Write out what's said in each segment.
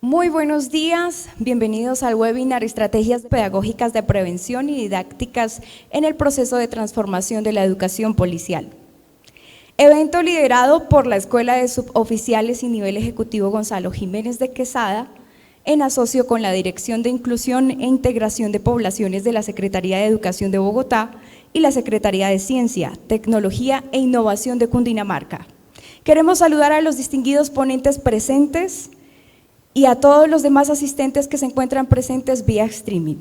Muy buenos días, bienvenidos al webinar Estrategias Pedagógicas de Prevención y Didácticas en el proceso de transformación de la educación policial. Evento liderado por la Escuela de Suboficiales y Nivel Ejecutivo Gonzalo Jiménez de Quesada, en asocio con la Dirección de Inclusión e Integración de Poblaciones de la Secretaría de Educación de Bogotá y la Secretaría de Ciencia, Tecnología e Innovación de Cundinamarca. Queremos saludar a los distinguidos ponentes presentes y a todos los demás asistentes que se encuentran presentes vía streaming.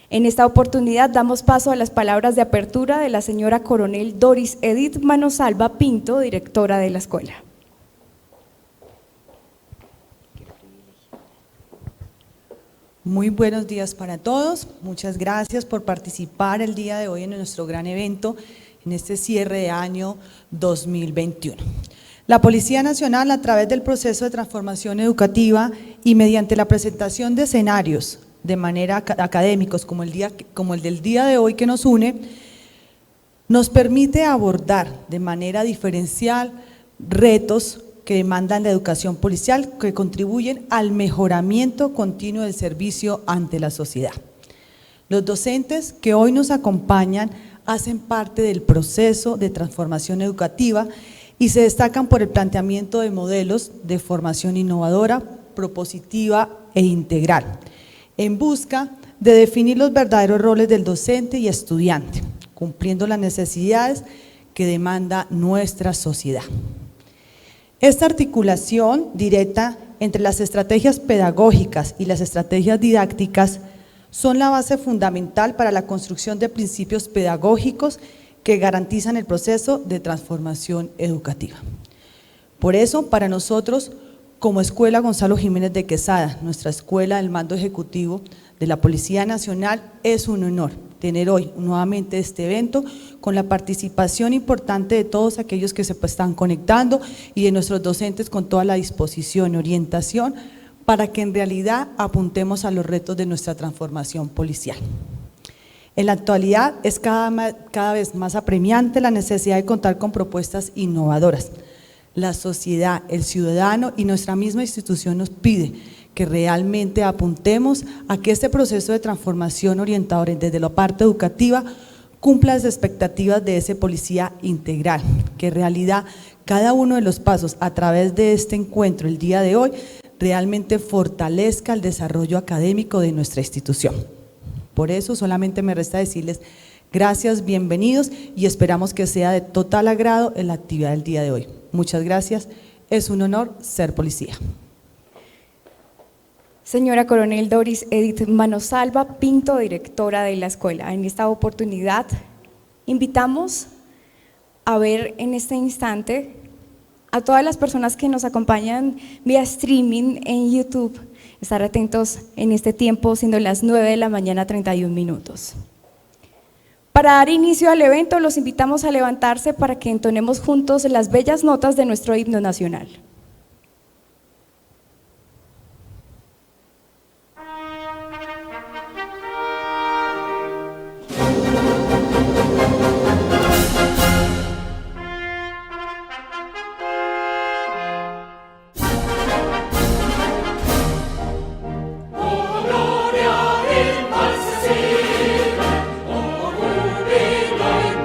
En esta oportunidad damos paso a las palabras de apertura de la señora Coronel Doris Edith Manosalva Pinto, directora de la escuela. Muy buenos días para todos, muchas gracias por participar el día de hoy en nuestro gran evento, en este cierre de año 2021. La Policía Nacional, a través del proceso de transformación educativa y mediante la presentación de escenarios de manera académicos como el del día de hoy que nos une, nos permite abordar de manera diferencial retos que demandan la educación policial, que contribuyen al mejoramiento continuo del servicio ante la sociedad. Los docentes que hoy nos acompañan hacen parte del proceso de transformación educativa y se destacan por el planteamiento de modelos de formación innovadora, propositiva e integral, en busca de definir los verdaderos roles del docente y estudiante, cumpliendo las necesidades que demanda nuestra sociedad. Esta articulación directa entre las estrategias pedagógicas y las estrategias didácticas son la base fundamental para la construcción de principios pedagógicos que garantizan el proceso de transformación educativa. Por eso, para nosotros, como Escuela Gonzalo Jiménez de Quesada, nuestra escuela del mando ejecutivo de la Policía Nacional, es un honor tener hoy nuevamente este evento con la participación importante de todos aquellos que se están conectando y de nuestros docentes con toda la disposición y orientación para que en realidad apuntemos a los retos de nuestra transformación policial. En la actualidad es cada vez más apremiante la necesidad de contar con propuestas innovadoras. La sociedad, el ciudadano y nuestra misma institución nos pide que realmente apuntemos a que este proceso de transformación orientado desde la parte educativa cumpla las expectativas de ese policía integral, que en realidad cada uno de los pasos a través de este encuentro el día de hoy realmente fortalezca el desarrollo académico de nuestra institución. Por eso solamente me resta decirles gracias, bienvenidos y esperamos que sea de total agrado en la actividad del día de hoy. Muchas gracias, es un honor ser policía. Señora Coronel Doris Edith Manosalva Pinto, directora de la escuela. En esta oportunidad invitamos a ver en este instante a todas las personas que nos acompañan vía streaming en YouTube, estar atentos en este tiempo, siendo las 9 de la mañana 31 minutos. Para dar inicio al evento, los invitamos a levantarse para que entonemos juntos las bellas notas de nuestro himno nacional.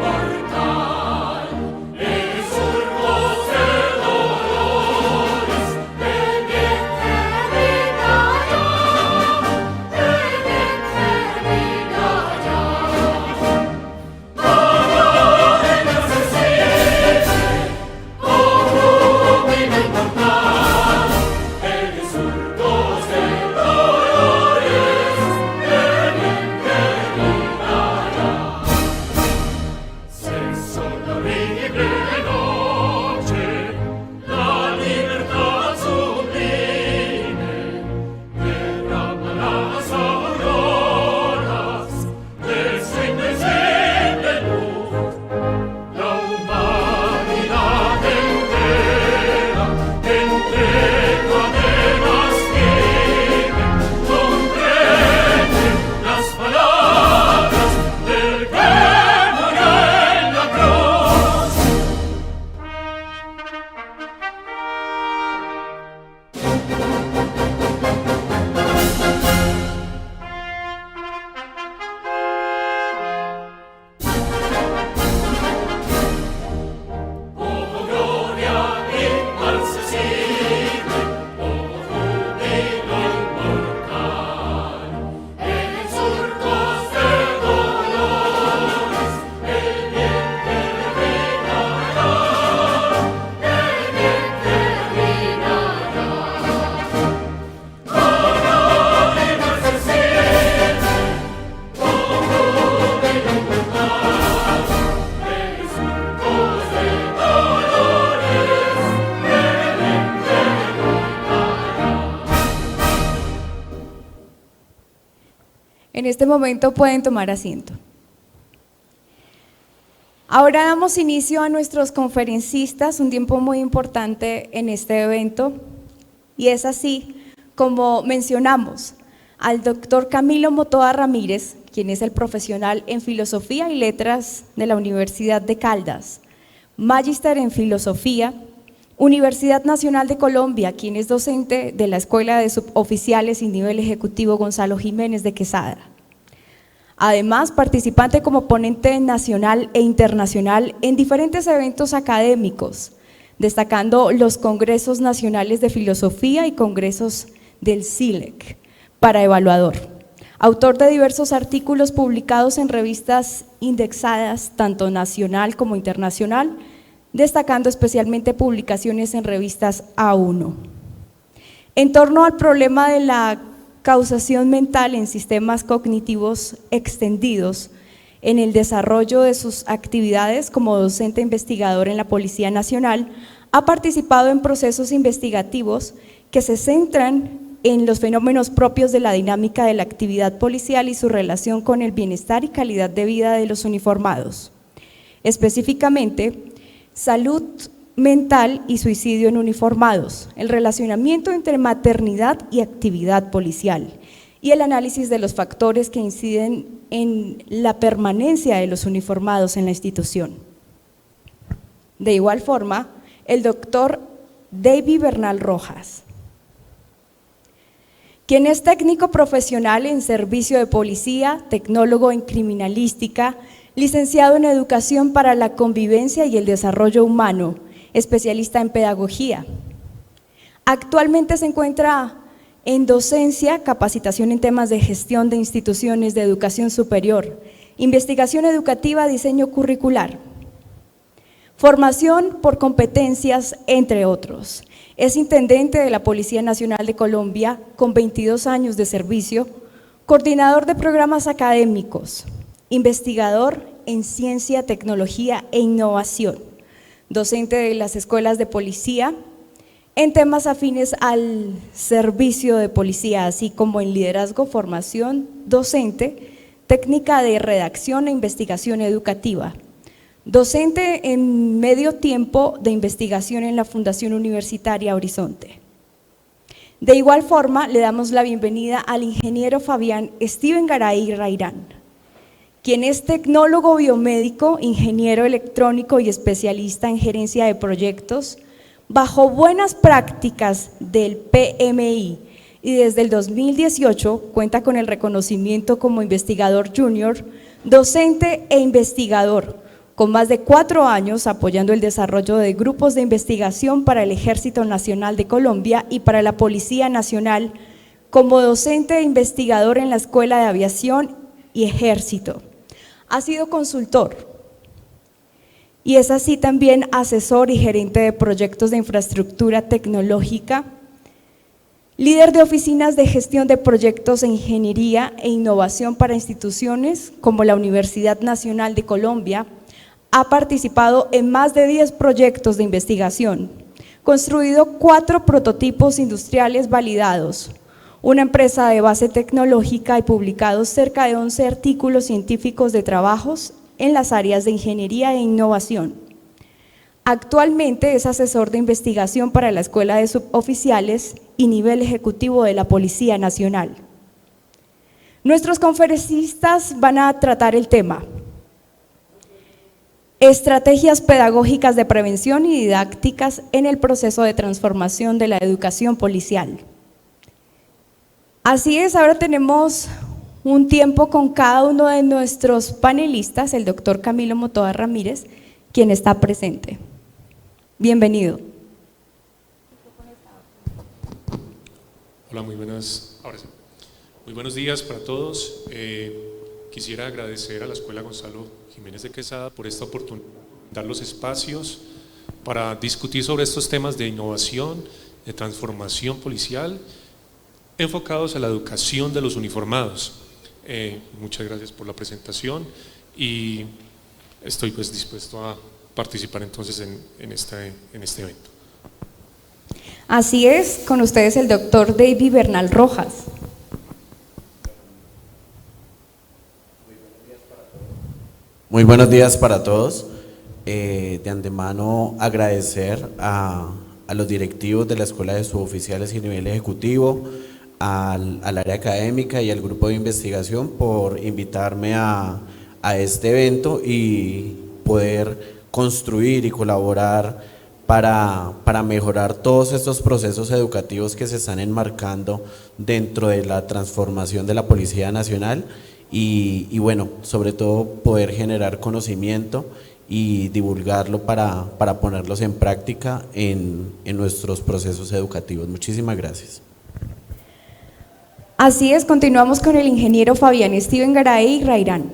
Mortal, el surco se En este momento pueden tomar asiento. Ahora damos inicio a nuestros conferencistas, un tiempo muy importante en este evento, y es así como mencionamos al doctor Camilo Motoa Ramírez, quien es el profesional en Filosofía y Letras de la Universidad de Caldas, magíster en Filosofía, Universidad Nacional de Colombia, quien es docente de la Escuela de Suboficiales y Nivel Ejecutivo Gonzalo Jiménez de Quesada. Además, participante como ponente nacional e internacional en diferentes eventos académicos, destacando los Congresos Nacionales de Filosofía y Congresos del CILEC para evaluador. Autor de diversos artículos publicados en revistas indexadas, tanto nacional como internacional, destacando especialmente publicaciones en revistas A1. En torno al problema de la causación mental en sistemas cognitivos extendidos, en el desarrollo de sus actividades como docente investigador en la Policía Nacional, ha participado en procesos investigativos que se centran en los fenómenos propios de la dinámica de la actividad policial y su relación con el bienestar y calidad de vida de los uniformados. Específicamente, salud mental y suicidio en uniformados, el relacionamiento entre maternidad y actividad policial y el análisis de los factores que inciden en la permanencia de los uniformados en la institución. De igual forma, el doctor David Bernal Rojas, quien es técnico profesional en servicio de policía, tecnólogo en criminalística, licenciado en educación para la convivencia y el desarrollo humano, especialista en pedagogía. Actualmente se encuentra en docencia, capacitación en temas de gestión de instituciones de educación superior, investigación educativa, diseño curricular, formación por competencias, entre otros. Es intendente de la Policía Nacional de Colombia con 22 años de servicio, coordinador de programas académicos, investigador en ciencia, tecnología e innovación, docente de las escuelas de policía en temas afines al servicio de policía, así como en liderazgo, formación docente, técnica de redacción e investigación educativa. Docente en medio tiempo de investigación en la Fundación Universitaria Horizonte. De igual forma, le damos la bienvenida al ingeniero Fabián Steven Garay Rairán, quien es tecnólogo biomédico, ingeniero electrónico y especialista en gerencia de proyectos, bajo buenas prácticas del PMI, y desde el 2018 cuenta con el reconocimiento como investigador junior, docente e investigador, con más de 4 años apoyando el desarrollo de grupos de investigación para el Ejército Nacional de Colombia y para la Policía Nacional, como docente e investigador en la Escuela de Aviación y Ejército. Ha sido consultor y es así también asesor y gerente de proyectos de infraestructura tecnológica, líder de oficinas de gestión de proyectos de ingeniería e innovación para instituciones como la Universidad Nacional de Colombia. Ha participado en más de 10 proyectos de investigación, construido 4 prototipos industriales validados, una empresa de base tecnológica y publicado cerca de 11 artículos científicos de trabajos en las áreas de ingeniería e innovación. Actualmente es asesor de investigación para la Escuela de Suboficiales y Nivel Ejecutivo de la Policía Nacional. Nuestros conferencistas van a tratar el tema estrategias pedagógicas de prevención y didácticas en el proceso de transformación de la educación policial. Así es, ahora tenemos un tiempo con cada uno de nuestros panelistas, el doctor Camilo Motoa Ramírez, quien está presente. Bienvenido. Hola, muy buenos días para todos. Quisiera agradecer a la Escuela Gonzalo Jiménez de Quesada por esta oportunidad de dar los espacios para discutir sobre estos temas de innovación, de transformación policial, enfocados a la educación de los uniformados. Muchas gracias por la presentación y estoy pues dispuesto a participar entonces en este evento. Así es, con ustedes el doctor David Bernal Rojas. Muy buenos días para todos. De antemano agradecer a los directivos de la Escuela de Suboficiales y Nivel Ejecutivo, al área académica y al grupo de investigación por invitarme a este evento y poder construir y colaborar para mejorar todos estos procesos educativos que se están enmarcando dentro de la transformación de la Policía Nacional y bueno, sobre todo poder generar conocimiento y divulgarlo para ponerlos en práctica en nuestros procesos educativos. Muchísimas gracias. Así es, continuamos con el ingeniero Fabián Steven Garay Rairán.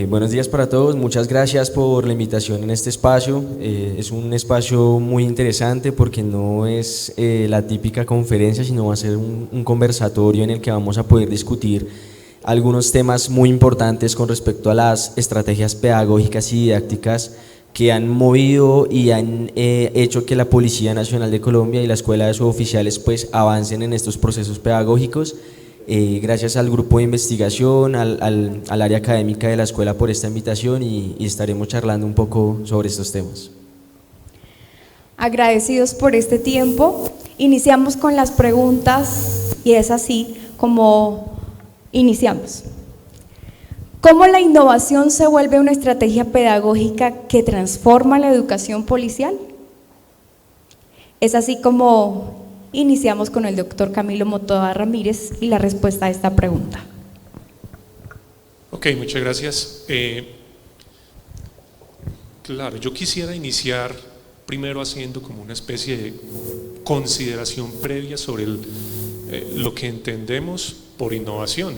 Buenos días para todos, muchas gracias por la invitación en este espacio. Es un espacio muy interesante porque no es la típica conferencia, sino va a ser un conversatorio en el que vamos a poder discutir algunos temas muy importantes con respecto a las estrategias pedagógicas y didácticas que han movido y han hecho que la Policía Nacional de Colombia y la Escuela de Suboficiales pues avancen en estos procesos pedagógicos. Gracias al grupo de investigación, al área académica de la escuela por esta invitación y estaremos charlando un poco sobre estos temas. Agradecidos por este tiempo, iniciamos con las preguntas y es así como iniciamos. ¿Cómo la innovación se vuelve una estrategia pedagógica que transforma la educación policial? Es así como iniciamos con el doctor Camilo Motoa Ramírez y la respuesta a esta pregunta. Ok, muchas gracias. Claro, yo quisiera iniciar primero haciendo como una especie de consideración previa sobre lo que entendemos por innovación.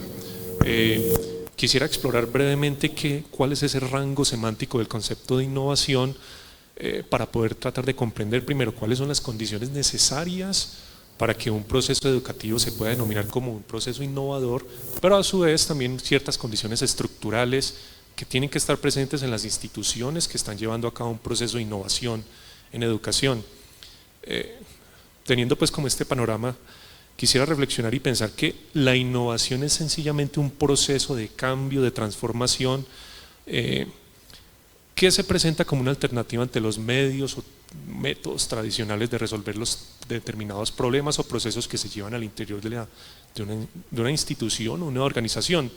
Quisiera explorar brevemente cuál es ese rango semántico del concepto de innovación para poder tratar de comprender primero cuáles son las condiciones necesarias para que un proceso educativo se pueda denominar como un proceso innovador, pero a su vez también ciertas condiciones estructurales que tienen que estar presentes en las instituciones que están llevando a cabo un proceso de innovación en educación. Teniendo pues como este panorama, quisiera reflexionar y pensar que la innovación es sencillamente un proceso de cambio, de transformación, que se presenta como una alternativa ante los medios o métodos tradicionales de resolver los determinados problemas o procesos que se llevan al interior de una institución o una organización.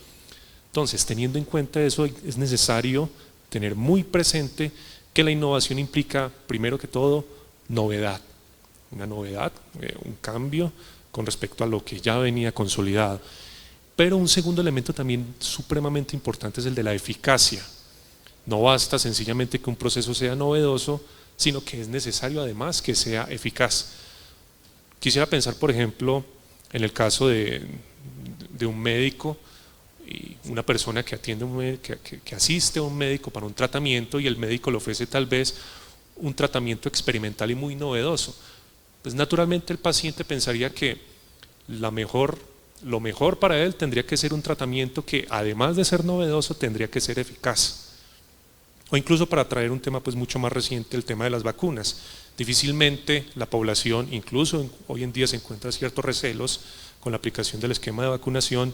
Entonces, teniendo en cuenta eso, es necesario tener muy presente que la innovación implica, primero que todo, novedad, una novedad, un cambio con respecto a lo que ya venía consolidado. Pero un segundo elemento también supremamente importante es el de la eficacia. No basta sencillamente que un proceso sea novedoso, sino que es necesario además que sea eficaz. Quisiera pensar, por ejemplo, en el caso de un médico y una persona que atiende que asiste a un médico para un tratamiento y el médico le ofrece tal vez un tratamiento experimental y muy novedoso. Pues naturalmente el paciente pensaría que lo mejor para él tendría que ser un tratamiento que además de ser novedoso tendría que ser eficaz. O incluso para traer un tema pues mucho más reciente, el tema de las vacunas. Difícilmente la población, incluso hoy en día se encuentran ciertos recelos con la aplicación del esquema de vacunación.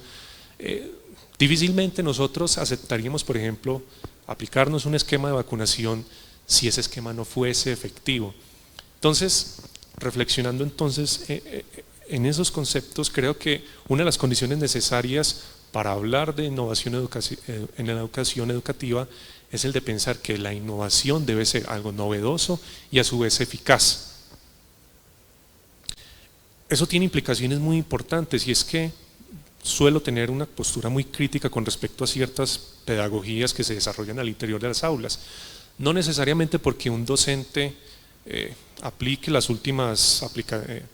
Difícilmente nosotros aceptaríamos, por ejemplo, aplicarnos un esquema de vacunación si ese esquema no fuese efectivo. Entonces, reflexionando entonces en esos conceptos, creo que una de las condiciones necesarias para hablar de innovación en la educación educativa es el de pensar que la innovación debe ser algo novedoso y a su vez eficaz. Eso tiene implicaciones muy importantes y es que suelo tener una postura muy crítica con respecto a ciertas pedagogías que se desarrollan al interior de las aulas. No necesariamente porque un docente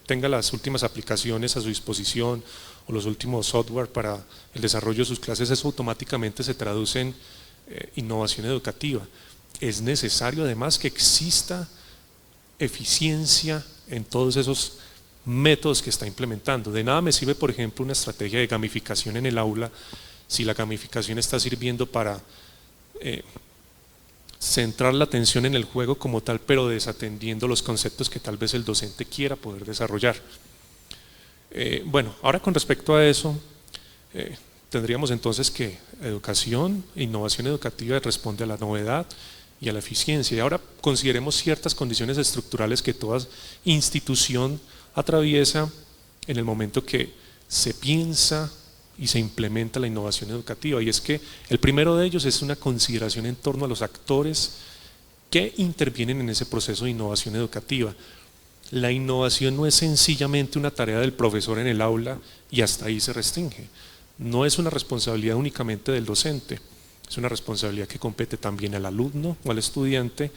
tenga las últimas aplicaciones a su disposición o los últimos software para el desarrollo de sus clases, eso automáticamente se traduce en innovación educativa. Es necesario además que exista eficiencia en todos esos métodos que está implementando. De nada me sirve, por ejemplo, una estrategia de gamificación en el aula si la gamificación está sirviendo para centrar la atención en el juego como tal, pero desatendiendo los conceptos que tal vez el docente quiera poder desarrollar. Bueno, ahora con respecto a eso, tendríamos entonces que educación e innovación educativa responde a la novedad y a la eficiencia. Y ahora consideremos ciertas condiciones estructurales que toda institución atraviesa en el momento que se piensa y se implementa la innovación educativa, y es que el primero de ellos es una consideración en torno a los actores que intervienen en ese proceso de innovación educativa. La innovación no es sencillamente una tarea del profesor en el aula y hasta ahí se restringe. No es una responsabilidad únicamente del docente, es una responsabilidad que compete también al alumno o al estudiante,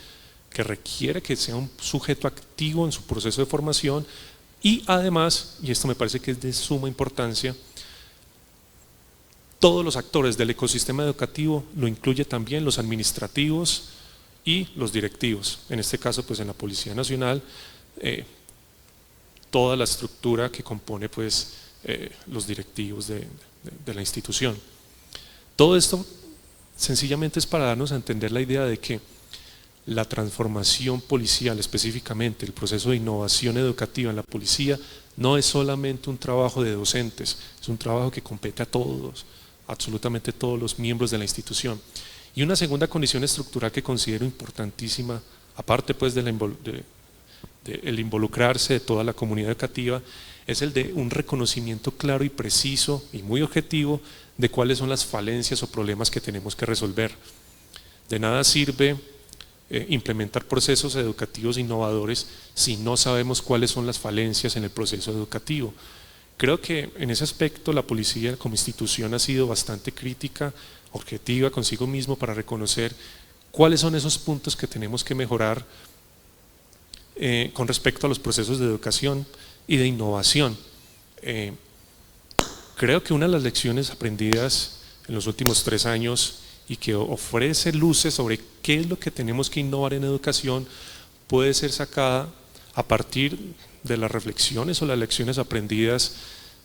que requiere que sea un sujeto activo en su proceso de formación, y además, y esto me parece que es de suma importancia, todos los actores del ecosistema educativo, lo incluye también los administrativos y los directivos, en este caso pues en la Policía Nacional, toda la estructura que compone pues los directivos de la institución. Todo esto sencillamente es para darnos a entender la idea de que la transformación policial, específicamente el proceso de innovación educativa en la policía, no es solamente un trabajo de docentes, es un trabajo que compete a todos, absolutamente todos los miembros de la institución. Y una segunda condición estructural que considero importantísima, aparte pues del involucrarse de toda la comunidad educativa, es el de un reconocimiento claro y preciso y muy objetivo de cuáles son las falencias o problemas que tenemos que resolver. De nada sirve implementar procesos educativos innovadores si no sabemos cuáles son las falencias en el proceso educativo. Creo que en ese aspecto la policía como institución ha sido bastante crítica, objetiva consigo mismo para reconocer cuáles son esos puntos que tenemos que mejorar con respecto a los procesos de educación y de innovación. Creo que una de las lecciones aprendidas en los últimos 3 años y que ofrece luces sobre qué es lo que tenemos que innovar en educación puede ser sacada a partir de las reflexiones o las lecciones aprendidas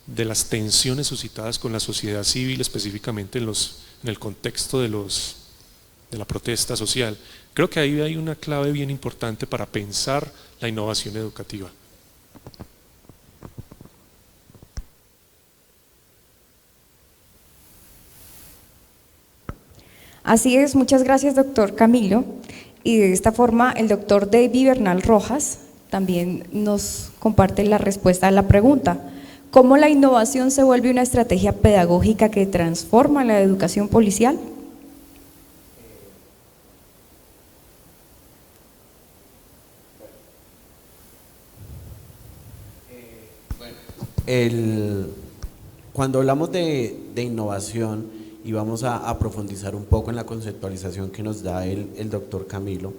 de las tensiones suscitadas con la sociedad civil, específicamente en el contexto de la protesta social. Creo que ahí hay una clave bien importante para pensar la innovación educativa. Así es, muchas gracias, doctor Camilo. Y de esta forma, el doctor David Bernal Rojas también nos comparte la respuesta a la pregunta: ¿cómo la innovación se vuelve una estrategia pedagógica que transforma la educación policial? Cuando hablamos de innovación, y vamos a profundizar un poco en la conceptualización que nos da el doctor Camilo,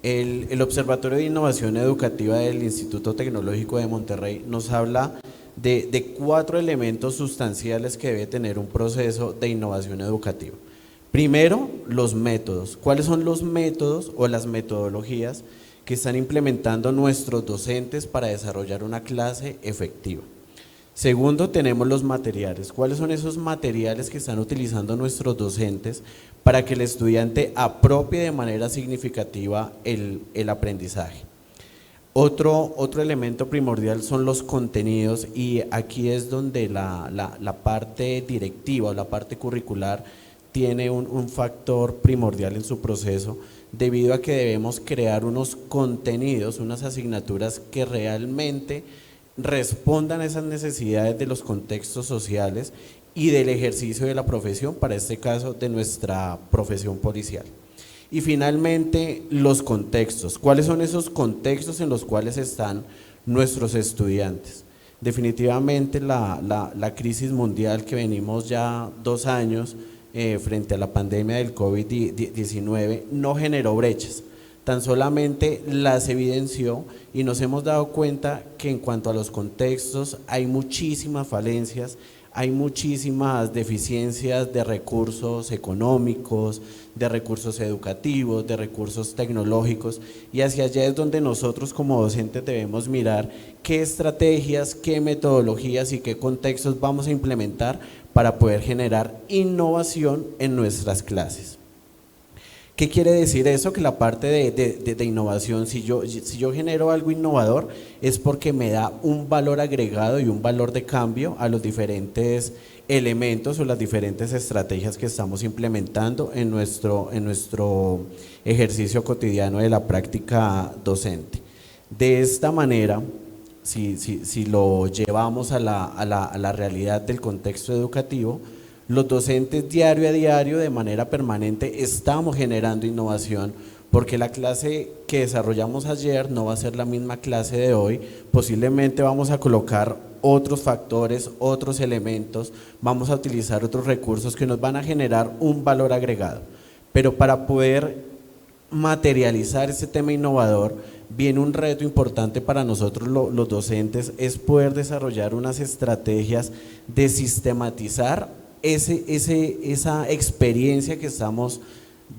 el Observatorio de Innovación Educativa del Instituto Tecnológico de Monterrey nos habla de 4 elementos sustanciales que debe tener un proceso de innovación educativa. Primero, los métodos. ¿Cuáles son los métodos o las metodologías que están implementando nuestros docentes para desarrollar una clase efectiva? Segundo, tenemos los materiales. ¿Cuáles son esos materiales que están utilizando nuestros docentes para que el estudiante apropie de manera significativa el aprendizaje? Otro elemento primordial son los contenidos, y aquí es donde la parte directiva o la parte curricular tiene un factor primordial en su proceso, debido a que debemos crear unos contenidos, unas asignaturas que realmente respondan a esas necesidades de los contextos sociales y del ejercicio de la profesión, para este caso de nuestra profesión policial. Y finalmente, los contextos. ¿Cuáles son esos contextos en los cuales están nuestros estudiantes? Definitivamente la crisis mundial que venimos ya 2 años frente a la pandemia del COVID-19 no generó brechas, tan solamente las evidenció, y nos hemos dado cuenta que en cuanto a los contextos hay muchísimas falencias, hay muchísimas deficiencias de recursos económicos, de recursos educativos, de recursos tecnológicos, y hacia allá es donde nosotros como docentes debemos mirar qué estrategias, qué metodologías y qué contextos vamos a implementar para poder generar innovación en nuestras clases. ¿Qué quiere decir eso? Que la parte de innovación, si yo genero algo innovador, es porque me da un valor agregado y un valor de cambio a los diferentes elementos o las diferentes estrategias que estamos implementando en nuestro ejercicio cotidiano de la práctica docente. De esta manera, si lo llevamos a la realidad del contexto educativo, los docentes diario a diario, de manera permanente, estamos generando innovación, porque la clase que desarrollamos ayer no va a ser la misma clase de hoy. Posiblemente vamos a colocar otros factores, otros elementos, vamos a utilizar otros recursos que nos van a generar un valor agregado. Pero para poder materializar este tema innovador, viene un reto importante para nosotros los docentes, es poder desarrollar unas estrategias de sistematizar esa experiencia que estamos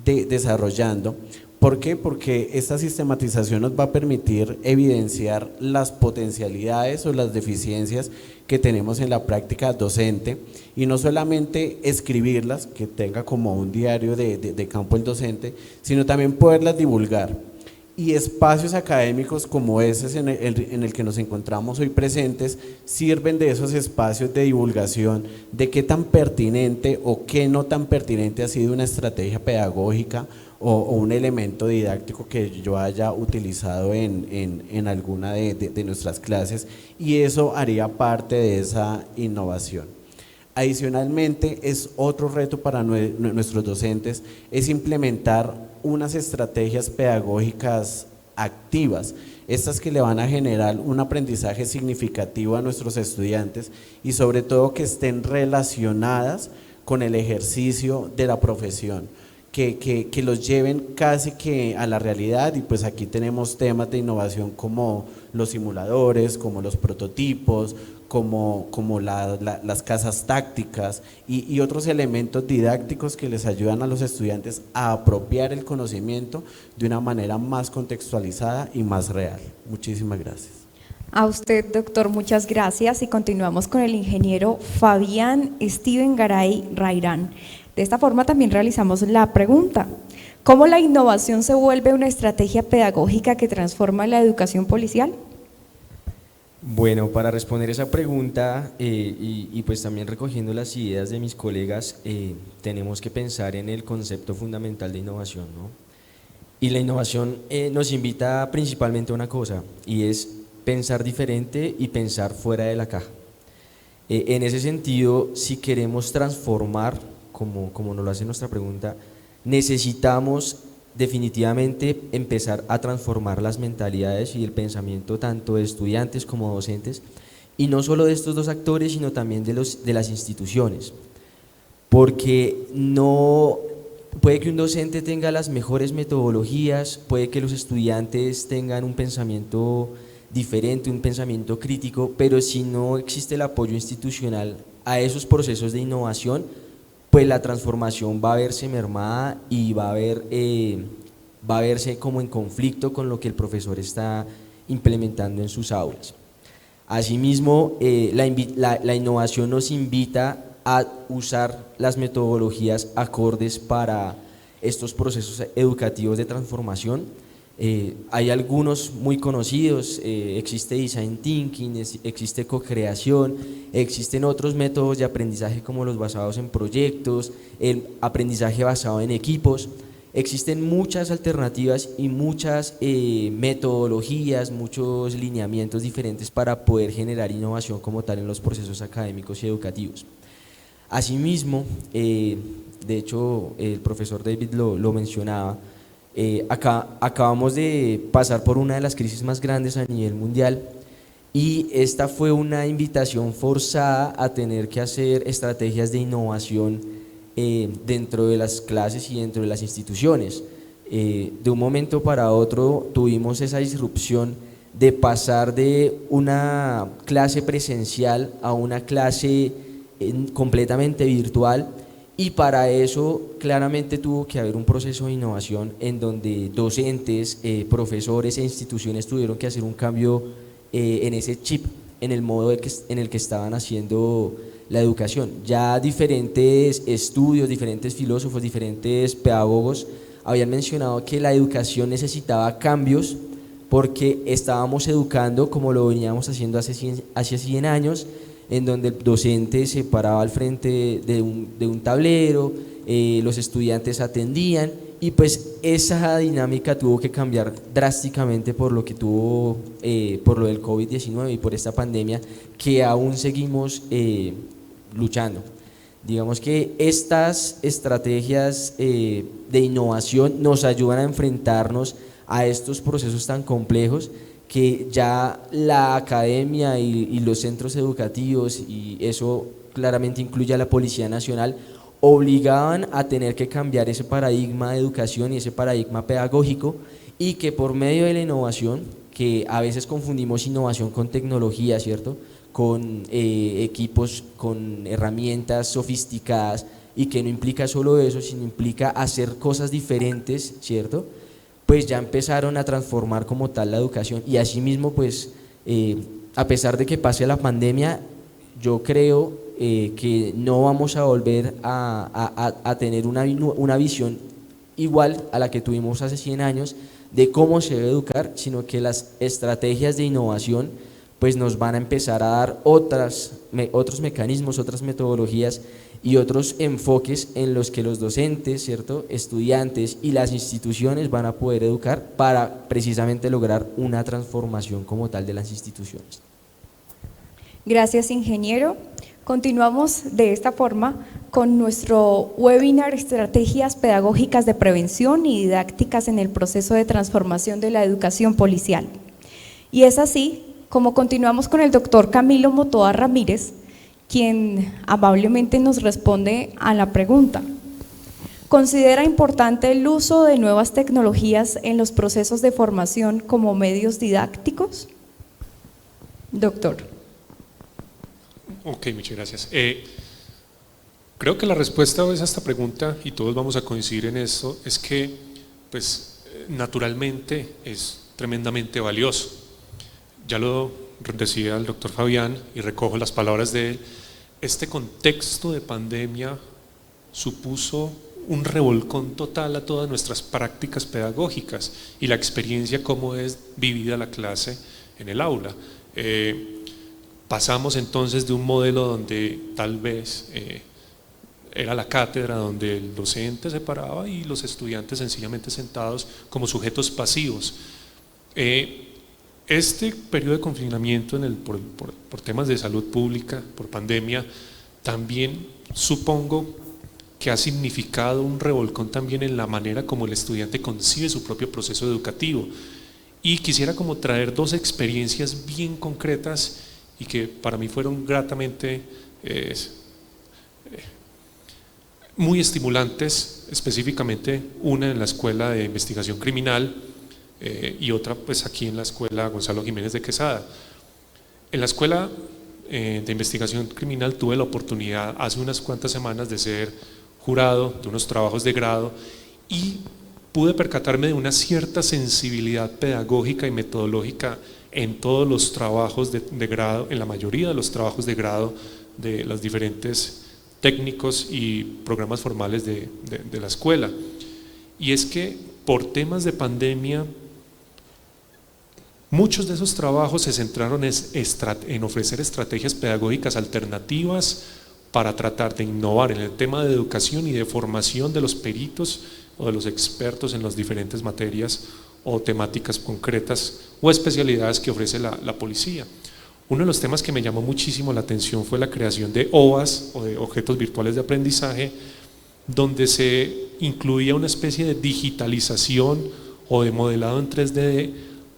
desarrollando. ¿Por qué? Porque esta sistematización nos va a permitir evidenciar las potencialidades o las deficiencias que tenemos en la práctica docente, y no solamente escribirlas, que tenga como un diario de campo el docente, sino también poderlas divulgar. Y espacios académicos como ese en el que nos encontramos hoy presentes sirven de esos espacios de divulgación de qué tan pertinente o qué no tan pertinente ha sido una estrategia pedagógica o un elemento didáctico que yo haya utilizado en alguna de nuestras clases, y eso haría parte de esa innovación. Adicionalmente, es otro reto para nuestros docentes, es implementar unas estrategias pedagógicas activas, estas que le van a generar un aprendizaje significativo a nuestros estudiantes, y sobre todo que estén relacionadas con el ejercicio de la profesión, que los lleven casi que a la realidad. Y pues aquí tenemos temas de innovación como los simuladores, como los prototipos, como las casas tácticas y otros elementos didácticos que les ayudan a los estudiantes a apropiar el conocimiento de una manera más contextualizada y más real. Muchísimas gracias. A usted, doctor, muchas gracias, y continuamos con el ingeniero Fabián Steven Garay Rairán. De esta forma también realizamos la pregunta: ¿cómo la innovación se vuelve una estrategia pedagógica que transforma la educación policial? Bueno, para responder esa pregunta y pues también recogiendo las ideas de mis colegas, tenemos que pensar en el concepto fundamental de innovación, ¿no? Y la innovación nos invita principalmente a una cosa, y es pensar diferente y pensar fuera de la caja. En ese sentido, si queremos transformar, como nos lo hace nuestra pregunta, necesitamos definitivamente empezar a transformar las mentalidades y el pensamiento tanto de estudiantes como docentes, y no solo de estos dos actores, sino también de las instituciones, porque no puede que un docente tenga las mejores metodologías, puede que los estudiantes tengan un pensamiento diferente, un pensamiento crítico, pero si no existe el apoyo institucional a esos procesos de innovación, pues la transformación va a verse mermada y va a verse como en conflicto con lo que el profesor está implementando en sus aulas. Asimismo, la innovación nos invita a usar las metodologías acordes para estos procesos educativos de transformación. Hay algunos muy conocidos, existe Design Thinking, existe co-creación, existen otros métodos de aprendizaje como los basados en proyectos, el aprendizaje basado en equipos. Existen muchas alternativas y muchas metodologías, muchos lineamientos diferentes para poder generar innovación como tal en los procesos académicos y educativos. Asimismo, de hecho el profesor David lo mencionaba, acabamos de pasar por una de las crisis más grandes a nivel mundial, y esta fue una invitación forzada a tener que hacer estrategias de innovación dentro de las clases y dentro de las instituciones. De un momento para otro tuvimos esa disrupción de pasar de una clase presencial a una clase completamente virtual, y para eso claramente tuvo que haber un proceso de innovación en donde docentes, profesores e instituciones tuvieron que hacer un cambio en ese chip, en el modo en el que estaban haciendo la educación. Ya diferentes estudios, diferentes filósofos, diferentes pedagogos habían mencionado que la educación necesitaba cambios porque estábamos educando como lo veníamos haciendo hace 100 años, en donde el docente se paraba al frente de un tablero, los estudiantes atendían, y pues esa dinámica tuvo que cambiar drásticamente por lo que por lo del COVID-19 y por esta pandemia que aún seguimos luchando. Digamos que estas estrategias de innovación nos ayudan a enfrentarnos a estos procesos tan complejos que ya la academia y los centros educativos, y eso claramente incluye a la Policía Nacional, obligaban a tener que cambiar ese paradigma de educación y ese paradigma pedagógico, y que por medio de la innovación, que a veces confundimos innovación con tecnología, ¿cierto?, con equipos, con herramientas sofisticadas, y que no implica solo eso, sino implica hacer cosas diferentes, ¿cierto?, pues ya empezaron a transformar como tal la educación. Y asimismo, pues a pesar de que pase la pandemia, yo creo que no vamos a volver a tener una visión igual a la que tuvimos hace 100 años de cómo se debe educar, sino que las estrategias de innovación pues nos van a empezar a dar otros mecanismos, otras metodologías y otros enfoques en los que los docentes, ¿cierto?, estudiantes y las instituciones van a poder educar para precisamente lograr una transformación como tal de las instituciones. Gracias, ingeniero. Continuamos de esta forma con nuestro webinar Estrategias Pedagógicas de Prevención y Didácticas en el Proceso de Transformación de la Educación Policial. Y es así como continuamos con el doctor Camilo Motoa Ramírez, quien amablemente nos responde a la pregunta: ¿considera importante el uso de nuevas tecnologías en los procesos de formación como medios didácticos? Doctor. Ok, muchas gracias. Creo que la respuesta a esta pregunta, y todos vamos a coincidir en esto, es que pues naturalmente es tremendamente valioso. Ya lo decía el doctor Fabián y recojo las palabras de él. Este contexto de pandemia supuso un revolcón total a todas nuestras prácticas pedagógicas y la experiencia cómo es vivida la clase en el aula. Pasamos entonces de un modelo donde tal vez era la cátedra, donde el docente se paraba y los estudiantes sencillamente sentados como sujetos pasivos. Este periodo de confinamiento por temas de salud pública, por pandemia, también supongo que ha significado un revolcón también en la manera como el estudiante concibe su propio proceso educativo. Y quisiera como traer dos experiencias bien concretas y que para mí fueron gratamente muy estimulantes, específicamente una en la Escuela de Investigación Criminal y otra pues aquí en la Escuela Gonzalo Jiménez de Quesada. En la Escuela de Investigación Criminal tuve la oportunidad hace unas cuantas semanas de ser jurado de unos trabajos de grado y pude percatarme de una cierta sensibilidad pedagógica y metodológica en todos los trabajos de grado, en la mayoría de los trabajos de grado de los diferentes técnicos y programas formales de la escuela. Y es que por temas de pandemia, muchos de esos trabajos se centraron en ofrecer estrategias pedagógicas alternativas para tratar de innovar en el tema de educación y de formación de los peritos o de los expertos en las diferentes materias o temáticas concretas o especialidades que ofrece la policía. Uno de los temas que me llamó muchísimo la atención fue la creación de OVAs o de objetos virtuales de aprendizaje, donde se incluía una especie de digitalización o de modelado en 3D de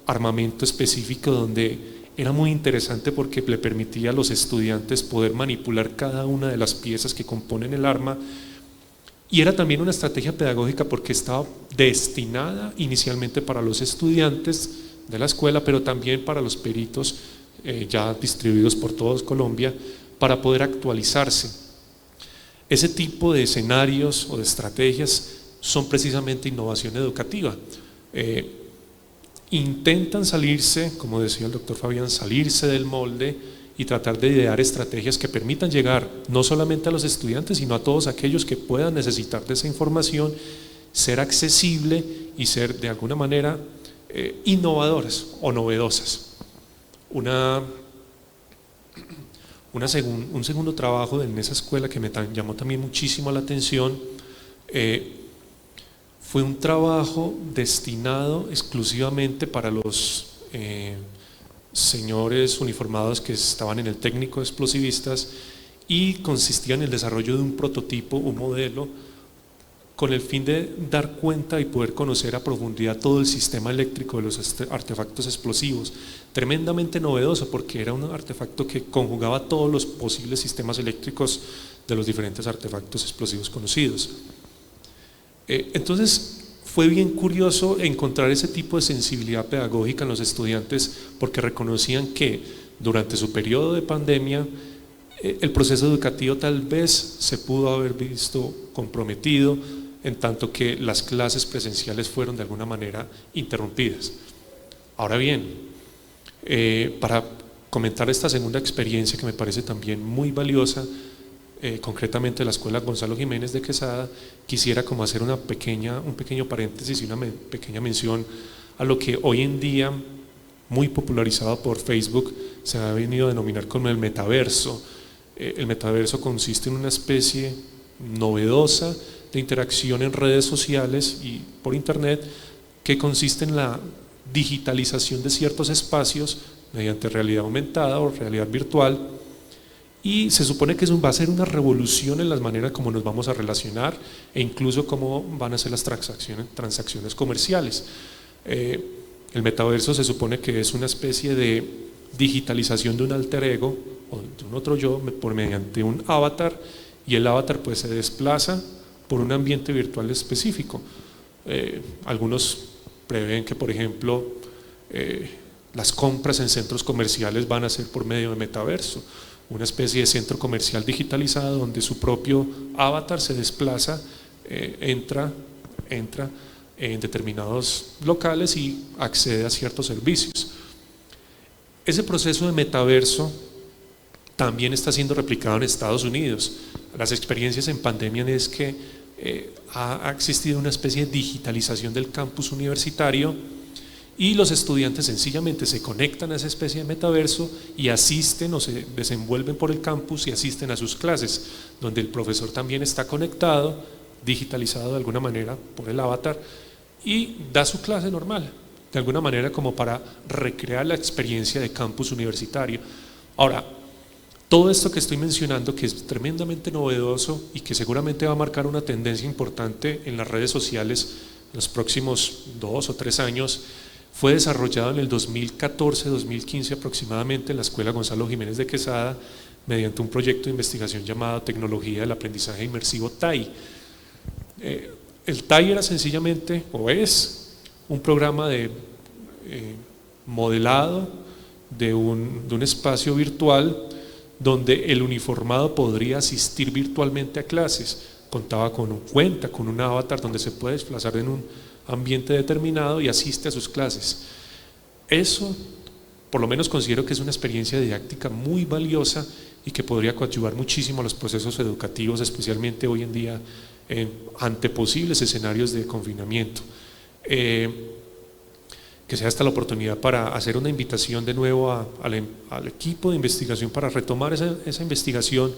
armamento específico, donde era muy interesante porque le permitía a los estudiantes poder manipular cada una de las piezas que componen el arma. Y era también una estrategia pedagógica porque estaba destinada inicialmente para los estudiantes de la escuela, pero también para los peritos ya distribuidos por toda Colombia, para poder actualizarse. Ese tipo de escenarios o de estrategias son precisamente innovación educativa. Intentan salirse, como decía el doctor Fabián, salirse del molde y tratar de idear estrategias que permitan llegar no solamente a los estudiantes, sino a todos aquellos que puedan necesitar de esa información ser accesible y ser de alguna manera innovadoras o novedosas. Un segundo trabajo en esa escuela que me llamó también muchísimo la atención fue un trabajo destinado exclusivamente para los señores uniformados que estaban en el técnico de explosivistas, y consistía en el desarrollo de un prototipo, un modelo, con el fin de dar cuenta y poder conocer a profundidad todo el sistema eléctrico de los artefactos explosivos. Tremendamente novedoso, porque era un artefacto que conjugaba todos los posibles sistemas eléctricos de los diferentes artefactos explosivos conocidos. Entonces fue bien curioso encontrar ese tipo de sensibilidad pedagógica en los estudiantes, porque reconocían que durante su periodo de pandemia el proceso educativo tal vez se pudo haber visto comprometido, en tanto que las clases presenciales fueron de alguna manera interrumpidas. Ahora bien, para comentar esta segunda experiencia, que me parece también muy valiosa, concretamente la Escuela Gonzalo Jiménez de Quesada, quisiera como hacer un pequeño paréntesis y una pequeña mención a lo que hoy en día, muy popularizado por Facebook, se ha venido a denominar como el metaverso. El metaverso consiste en una especie novedosa de interacción en redes sociales y por internet, que consiste en la digitalización de ciertos espacios mediante realidad aumentada o realidad virtual, y se supone que eso va a ser una revolución en las maneras como nos vamos a relacionar e incluso cómo van a ser las transacciones comerciales. El metaverso se supone que es una especie de digitalización de un alter ego o de un otro yo por mediante un avatar, y el avatar pues se desplaza por un ambiente virtual específico. Algunos prevén que, por ejemplo, las compras en centros comerciales van a ser por medio de metaverso, una especie de centro comercial digitalizado donde su propio avatar se desplaza, entra en determinados locales y accede a ciertos servicios. Ese proceso de metaverso también está siendo replicado en Estados Unidos. Las experiencias en pandemia es que ha existido una especie de digitalización del campus universitario, y los estudiantes sencillamente se conectan a esa especie de metaverso y asisten o se desenvuelven por el campus y asisten a sus clases, donde el profesor también está conectado, digitalizado de alguna manera por el avatar, y da su clase normal, de alguna manera como para recrear la experiencia de campus universitario. Ahora, todo esto que estoy mencionando, que es tremendamente novedoso y que seguramente va a marcar una tendencia importante en las redes sociales en los próximos 2 o 3 años, fue desarrollado en el 2014-2015 aproximadamente en la Escuela Gonzalo Jiménez de Quesada, mediante un proyecto de investigación llamado Tecnología del Aprendizaje Inmersivo TAI. El TAI era sencillamente, o es, un programa de modelado de un espacio virtual donde el uniformado podría asistir virtualmente a clases. Cuenta con un avatar donde se puede desplazar en un ambiente determinado y asiste a sus clases. Eso, por lo menos, considero que es una experiencia didáctica muy valiosa y que podría coadyuvar muchísimo a los procesos educativos, especialmente hoy en día ante posibles escenarios de confinamiento. Que sea esta la oportunidad para hacer una invitación de nuevo al equipo de investigación para retomar esa investigación,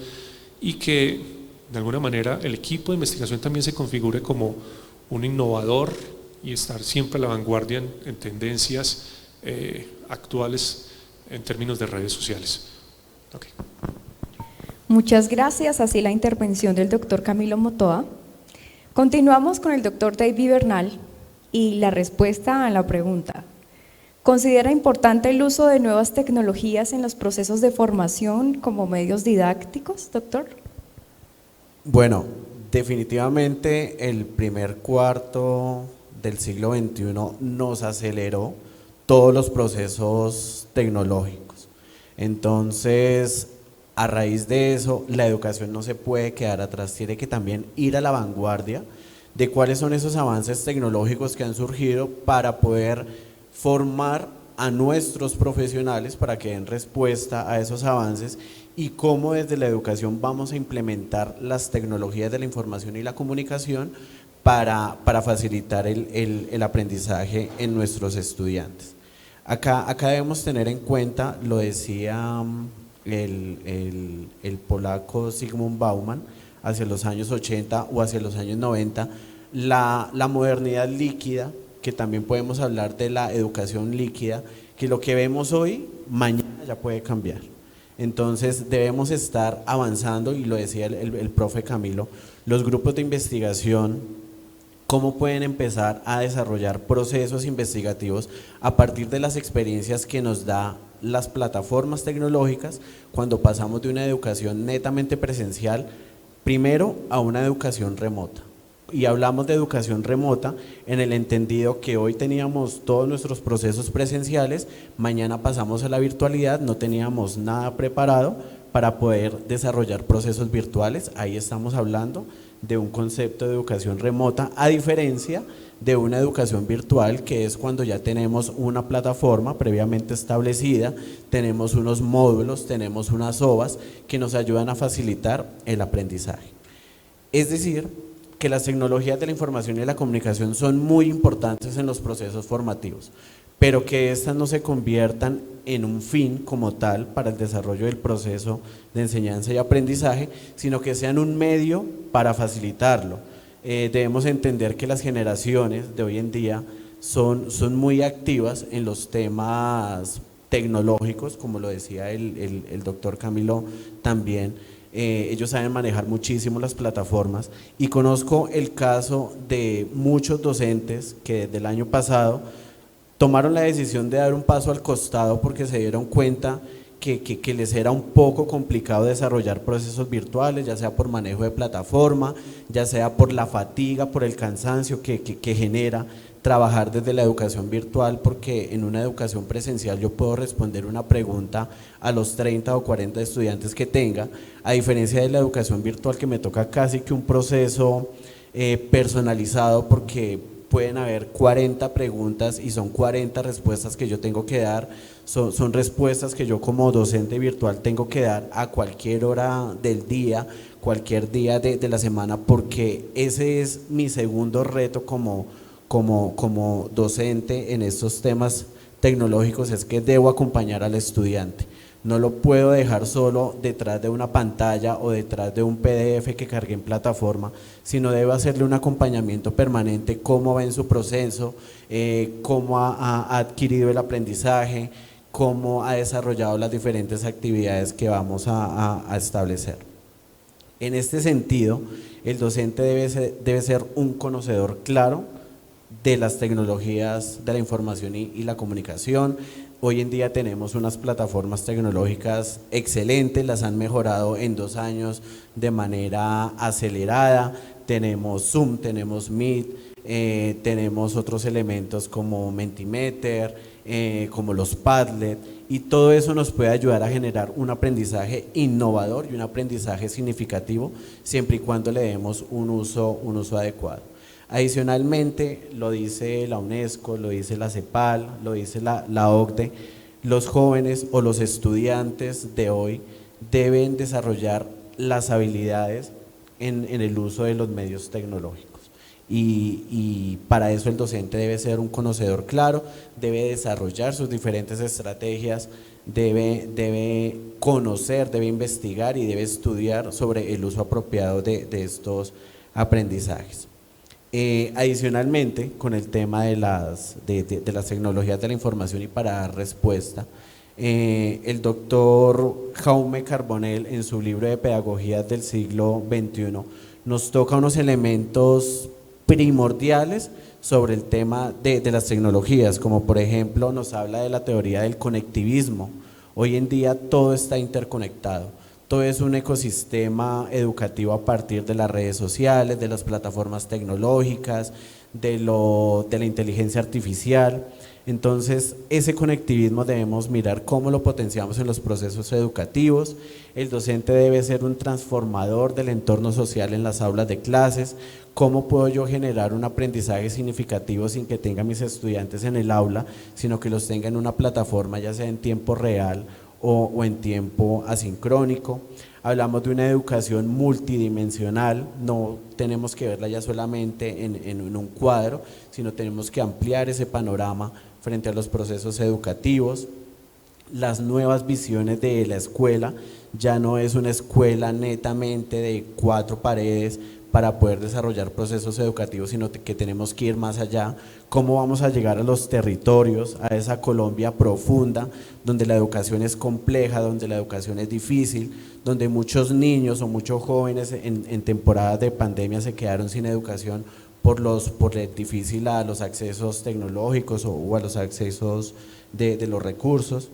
y que de alguna manera el equipo de investigación también se configure como un innovador y estar siempre a la vanguardia en tendencias actuales en términos de redes sociales. Okay. Muchas gracias. Así la intervención del doctor Camilo Motoa. Continuamos con el doctor David Bernal y la respuesta a la pregunta: ¿considera importante el uso de nuevas tecnologías en los procesos de formación como medios didácticos, doctor? Bueno, definitivamente el primer cuarto del siglo XXI nos aceleró todos los procesos tecnológicos. Entonces, a raíz de eso, la educación no se puede quedar atrás, tiene que también ir a la vanguardia de cuáles son esos avances tecnológicos que han surgido para poder formar a nuestros profesionales para que den respuesta a esos avances, y cómo desde la educación vamos a implementar las tecnologías de la información y la comunicación para facilitar el aprendizaje en nuestros estudiantes. Acá debemos tener en cuenta, lo decía el polaco Zygmunt Bauman, hacia los años 80 o hacia los años 90, la modernidad líquida, que también podemos hablar de la educación líquida, que lo que vemos hoy, mañana ya puede cambiar. Entonces debemos estar avanzando, y lo decía el profe Camilo, los grupos de investigación, cómo pueden empezar a desarrollar procesos investigativos a partir de las experiencias que nos da las plataformas tecnológicas cuando pasamos de una educación netamente presencial primero a una educación remota. Y hablamos de educación remota en el entendido que hoy teníamos todos nuestros procesos presenciales, mañana pasamos a la virtualidad, no teníamos nada preparado para poder desarrollar procesos virtuales. Ahí estamos hablando de un concepto de educación remota, a diferencia de una educación virtual, que es cuando ya tenemos una plataforma previamente establecida, tenemos unos módulos, tenemos unas OVAs que nos ayudan a facilitar el aprendizaje. Es decir, que las tecnologías de la información y la comunicación son muy importantes en los procesos formativos, pero que éstas no se conviertan en un fin como tal para el desarrollo del proceso de enseñanza y aprendizaje, sino que sean un medio para facilitarlo. Debemos entender que las generaciones de hoy en día son muy activas en los temas tecnológicos, como lo decía el doctor Camilo también. Ellos saben manejar muchísimo las plataformas, y conozco el caso de muchos docentes que desde el año pasado tomaron la decisión de dar un paso al costado porque se dieron cuenta que les era un poco complicado desarrollar procesos virtuales, ya sea por manejo de plataforma, ya sea por la fatiga, por el cansancio que genera trabajar desde la educación virtual, porque en una educación presencial yo puedo responder una pregunta a los 30 o 40 estudiantes que tenga, a diferencia de la educación virtual que me toca casi que un proceso personalizado, porque pueden haber 40 preguntas y son 40 respuestas que yo tengo que dar, son respuestas que yo como docente virtual tengo que dar a cualquier hora del día, cualquier día de la semana, porque ese es mi segundo reto como docente en estos temas tecnológicos, es que debo acompañar al estudiante. No lo puedo dejar solo detrás de una pantalla o detrás de un PDF que cargué en plataforma, sino debo hacerle un acompañamiento permanente, cómo va en su proceso, cómo ha adquirido el aprendizaje, cómo ha desarrollado las diferentes actividades que vamos a establecer. En este sentido, el docente debe ser un conocedor claro de las tecnologías de la información y la comunicación. Hoy en día tenemos unas plataformas tecnológicas excelentes, las han mejorado en 2 años de manera acelerada. Tenemos Zoom, tenemos Meet, tenemos otros elementos como Mentimeter, como los Padlet, y todo eso nos puede ayudar a generar un aprendizaje innovador y un aprendizaje significativo, siempre y cuando le demos un uso adecuado. Adicionalmente, lo dice la UNESCO, lo dice la CEPAL, lo dice la OCDE, los jóvenes o los estudiantes de hoy deben desarrollar las habilidades en el uso de los medios tecnológicos. Y para eso el docente debe ser un conocedor claro, debe desarrollar sus diferentes estrategias, debe conocer, debe investigar y debe estudiar sobre el uso apropiado de estos aprendizajes. Adicionalmente, con el tema de las tecnologías de la información y para dar respuesta, el doctor Jaume Carbonell, en su libro de Pedagogías del siglo XXI, nos toca unos elementos primordiales sobre el tema de las tecnologías, como por ejemplo nos habla de la teoría del conectivismo. Hoy en día todo está interconectado. Todo es un ecosistema educativo a partir de las redes sociales, de las plataformas tecnológicas, de la inteligencia artificial. Entonces, ese conectivismo debemos mirar cómo lo potenciamos en los procesos educativos. El docente debe ser un transformador del entorno social en las aulas de clases. ¿Cómo puedo yo generar un aprendizaje significativo sin que tenga a mis estudiantes en el aula, sino que los tenga en una plataforma, ya sea en tiempo real o en tiempo asincrónico? Hablamos de una educación multidimensional, no tenemos que verla ya solamente en un cuadro, sino tenemos que ampliar ese panorama frente a los procesos educativos. Las nuevas visiones de la escuela, ya no es una escuela netamente de 4 paredes para poder desarrollar procesos educativos, sino que tenemos que ir más allá. ¿Cómo vamos a llegar a los territorios, a esa Colombia profunda, donde la educación es compleja, donde la educación es difícil, donde muchos niños o muchos jóvenes en temporadas de pandemia se quedaron sin educación por el difícil a los accesos tecnológicos o a los accesos de los recursos?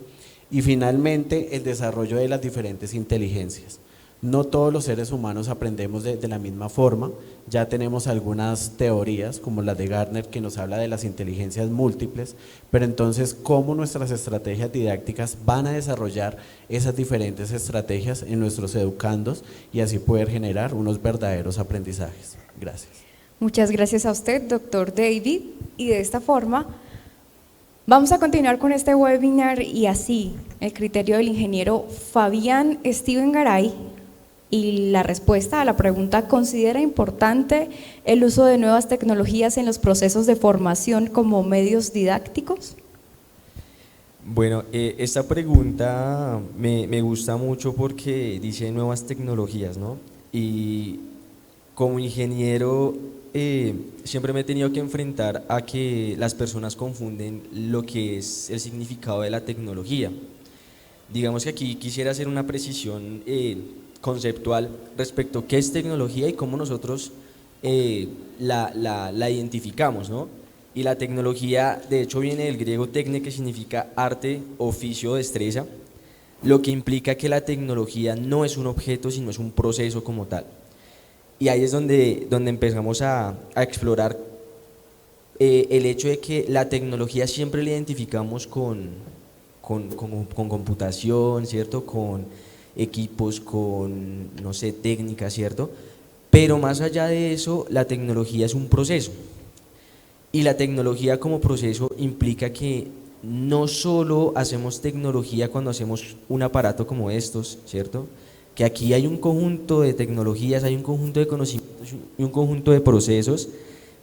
Y finalmente, el desarrollo de las diferentes inteligencias. No todos los seres humanos aprendemos de la misma forma, ya tenemos algunas teorías como la de Gardner que nos habla de las inteligencias múltiples, pero entonces cómo nuestras estrategias didácticas van a desarrollar esas diferentes estrategias en nuestros educandos y así poder generar unos verdaderos aprendizajes. Gracias. Muchas gracias a usted, doctor David, y de esta forma vamos a continuar con este webinar y así el criterio del ingeniero Fabián Steven Garay. Y la respuesta a la pregunta: ¿considera importante el uso de nuevas tecnologías en los procesos de formación como medios didácticos? Bueno, esta pregunta me gusta mucho porque dice nuevas tecnologías, ¿no? Y como ingeniero siempre me he tenido que enfrentar a que las personas confunden lo que es el significado de la tecnología. Digamos que aquí quisiera hacer una precisión conceptual respecto a qué es tecnología y cómo nosotros la identificamos, ¿no? Y la tecnología, de hecho, viene del griego tecne, que significa arte, oficio, destreza, lo que implica que la tecnología no es un objeto, sino es un proceso como tal. Y ahí es donde empezamos a explorar el hecho de que la tecnología siempre la identificamos con computación, ¿cierto? Con equipos, con, no sé, técnicas, ¿cierto? Pero más allá de eso, la tecnología es un proceso. Y la tecnología como proceso implica que no solo hacemos tecnología cuando hacemos un aparato como estos, ¿cierto? Que aquí hay un conjunto de tecnologías, hay un conjunto de conocimientos y un conjunto de procesos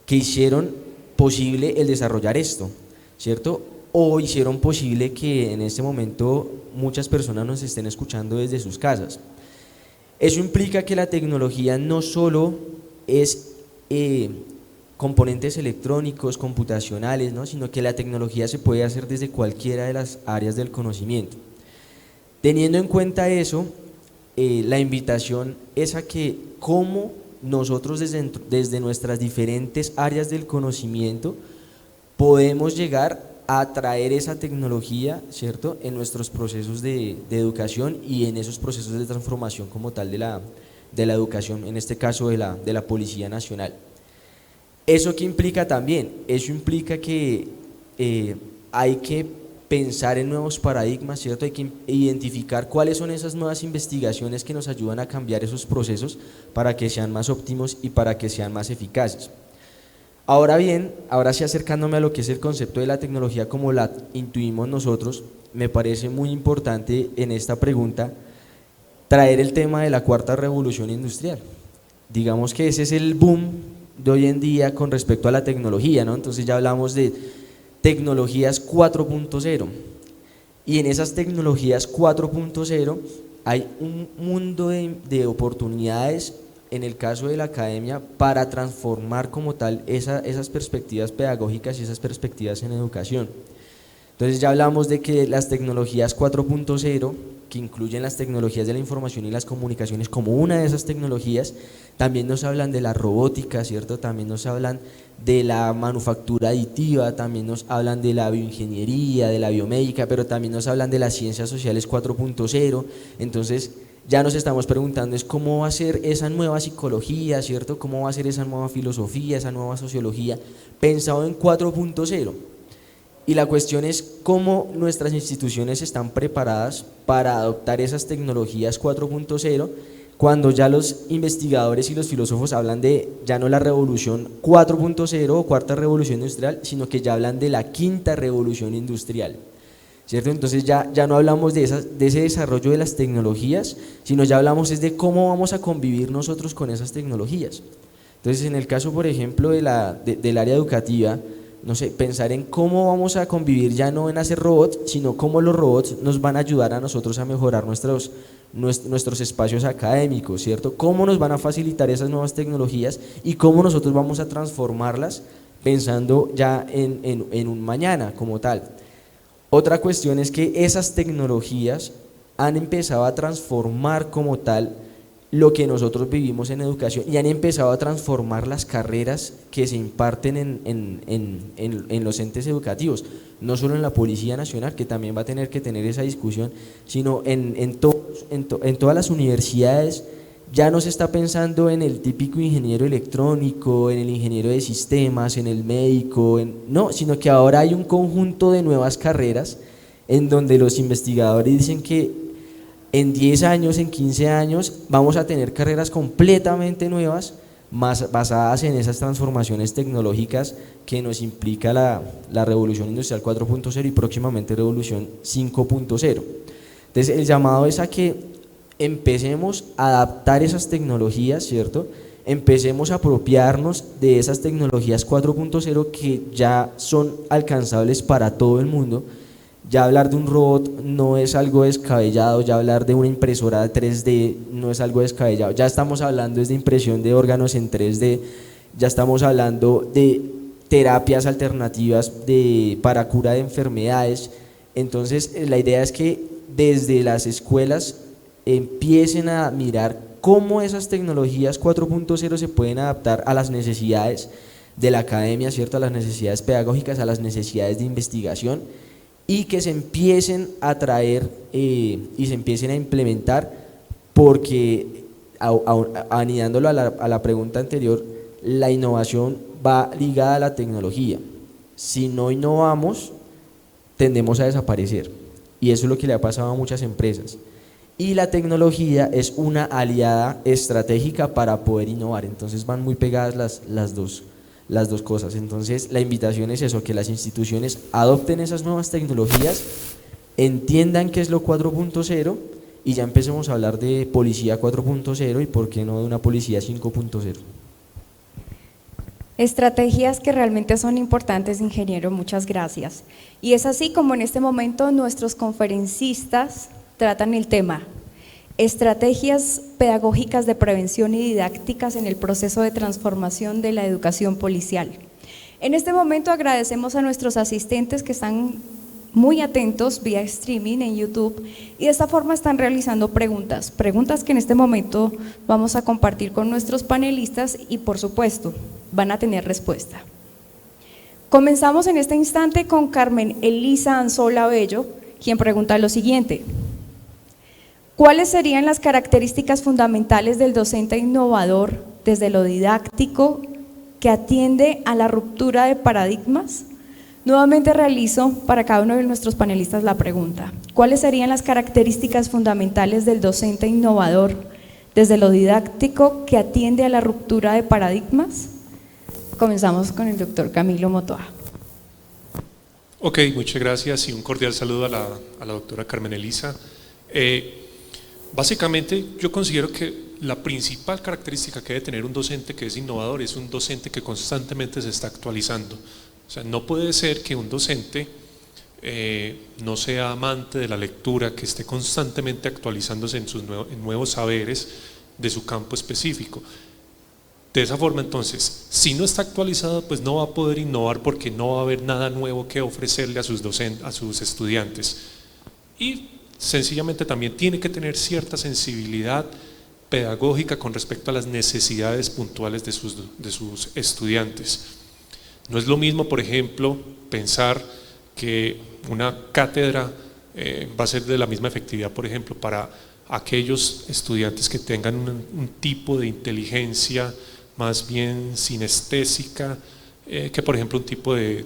que hicieron posible el desarrollar esto, ¿cierto? O hicieron posible que en este momento muchas personas nos estén escuchando desde sus casas. Eso implica que la tecnología no solo es componentes electrónicos, computacionales, ¿no? Sino que la tecnología se puede hacer desde cualquiera de las áreas del conocimiento. Teniendo en cuenta eso, la invitación es a que cómo nosotros desde nuestras diferentes áreas del conocimiento podemos llegar a traer esa tecnología, ¿cierto?, en nuestros procesos de educación y en esos procesos de transformación como tal de la educación, en este caso de la Policía Nacional. ¿Eso qué implica también? Eso implica que hay que pensar en nuevos paradigmas, ¿cierto? Hay que identificar cuáles son esas nuevas investigaciones que nos ayudan a cambiar esos procesos para que sean más óptimos y para que sean más eficaces. Ahora bien, ahora sí acercándome a lo que es el concepto de la tecnología como la intuimos nosotros, me parece muy importante en esta pregunta traer el tema de la cuarta revolución industrial. Digamos que ese es el boom de hoy en día con respecto a la tecnología, ¿no? Entonces ya hablamos de tecnologías 4.0 y en esas tecnologías 4.0 hay un mundo de oportunidades en el caso de la academia para transformar como tal esas perspectivas pedagógicas y esas perspectivas en educación. Entonces ya hablamos de que las tecnologías 4.0, que incluyen las tecnologías de la información y las comunicaciones como una de esas tecnologías, también nos hablan de la robótica, ¿cierto? También nos hablan de la manufactura aditiva, también nos hablan de la bioingeniería, de la biomédica, pero también nos hablan de las ciencias sociales 4.0, entonces ya nos estamos preguntando es cómo va a ser esa nueva psicología, ¿cierto? Cómo va a ser esa nueva filosofía, esa nueva sociología, pensado en 4.0. Y la cuestión es cómo nuestras instituciones están preparadas para adoptar esas tecnologías 4.0 cuando ya los investigadores y los filósofos hablan de ya no la revolución 4.0 o cuarta revolución industrial, sino que ya hablan de la quinta revolución industrial. ¿cierto? Entonces ya no hablamos de ese desarrollo de las tecnologías, sino ya hablamos es de cómo vamos a convivir nosotros con esas tecnologías. Entonces, en el caso, por ejemplo, del área educativa, no sé, pensar en cómo vamos a convivir ya no en hacer robots, sino cómo los robots nos van a ayudar a nosotros a mejorar nuestros espacios académicos, ¿cierto? Cómo nos van a facilitar esas nuevas tecnologías y cómo nosotros vamos a transformarlas pensando ya en un mañana como tal. Otra cuestión es que esas tecnologías han empezado a transformar como tal lo que nosotros vivimos en educación y han empezado a transformar las carreras que se imparten en los entes educativos, no solo en la Policía Nacional, que también va a tener que tener esa discusión, sino en todas las universidades. Ya no se está pensando en el típico ingeniero electrónico, en el ingeniero de sistemas, en el médico, no, sino que ahora hay un conjunto de nuevas carreras en donde los investigadores dicen que en 10 años, en 15 años, vamos a tener carreras completamente nuevas, más basadas en esas transformaciones tecnológicas que nos implica la Revolución Industrial 4.0 y próximamente Revolución 5.0. Entonces, el llamado es a que empecemos a adaptar esas tecnologías, ¿cierto? Empecemos a apropiarnos de esas tecnologías 4.0 que ya son alcanzables para todo el mundo. Ya hablar de un robot no es algo descabellado, ya hablar de una impresora 3D no es algo descabellado, ya estamos hablando de impresión de órganos en 3D, ya estamos hablando de terapias alternativas para cura de enfermedades. Entonces, la idea es que desde las escuelas empiecen a mirar cómo esas tecnologías 4.0 se pueden adaptar a las necesidades de la academia, ¿cierto? A las necesidades pedagógicas, a las necesidades de investigación, y que se empiecen a traer y se empiecen a implementar, porque anidándolo a la pregunta anterior, la innovación va ligada a la tecnología. Si no innovamos, tendemos a desaparecer, y eso es lo que le ha pasado a muchas empresas. Y la tecnología es una aliada estratégica para poder innovar, entonces van muy pegadas las dos cosas. Entonces la invitación es eso, que las instituciones adopten esas nuevas tecnologías, entiendan qué es lo 4.0 y ya empecemos a hablar de policía 4.0 y por qué no de una policía 5.0. Estrategias que realmente son importantes, ingeniero, muchas gracias. Y es así como en este momento nuestros conferencistas tratan el tema: estrategias pedagógicas de prevención y didácticas en el proceso de transformación de la educación policial. En este momento agradecemos a nuestros asistentes que están muy atentos vía streaming en YouTube y de esta forma están realizando preguntas que en este momento vamos a compartir con nuestros panelistas y por supuesto van a tener respuesta. Comenzamos en este instante con Carmen Elisa Anzola Bello, quien pregunta lo siguiente: ¿cuáles serían las características fundamentales del docente innovador desde lo didáctico que atiende a la ruptura de paradigmas? Nuevamente realizo para cada uno de nuestros panelistas la pregunta: ¿cuáles serían las características fundamentales del docente innovador desde lo didáctico que atiende a la ruptura de paradigmas? Comenzamos con el doctor Camilo Motoa. Ok, muchas gracias y un cordial saludo a la doctora Carmen Elisa. Básicamente yo considero que la principal característica que debe tener un docente que es innovador es un docente que constantemente se está actualizando. O sea, no puede ser que un docente no sea amante de la lectura, que esté constantemente actualizándose en nuevos saberes de su campo específico. De esa forma, entonces, si no está actualizado, pues no va a poder innovar, porque no va a haber nada nuevo que ofrecerle a sus estudiantes. Y sencillamente también tiene que tener cierta sensibilidad pedagógica con respecto a las necesidades puntuales de sus estudiantes. No es lo mismo, por ejemplo, pensar que una cátedra va a ser de la misma efectividad, por ejemplo, para aquellos estudiantes que tengan un tipo de inteligencia más bien sinestésica, que por ejemplo un tipo de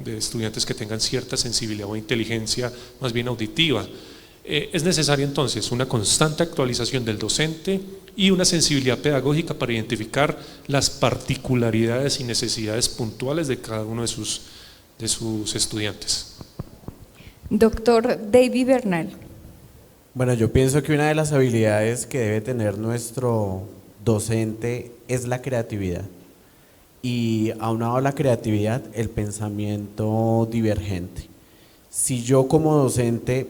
estudiantes que tengan cierta sensibilidad o inteligencia más bien auditiva. Es necesaria entonces una constante actualización del docente y una sensibilidad pedagógica para identificar las particularidades y necesidades puntuales de cada uno de sus estudiantes. Doctor David Bernal. Bueno, yo pienso que una de las habilidades que debe tener nuestro docente es la creatividad. Y aunado a la creatividad, el pensamiento divergente. Si yo como docente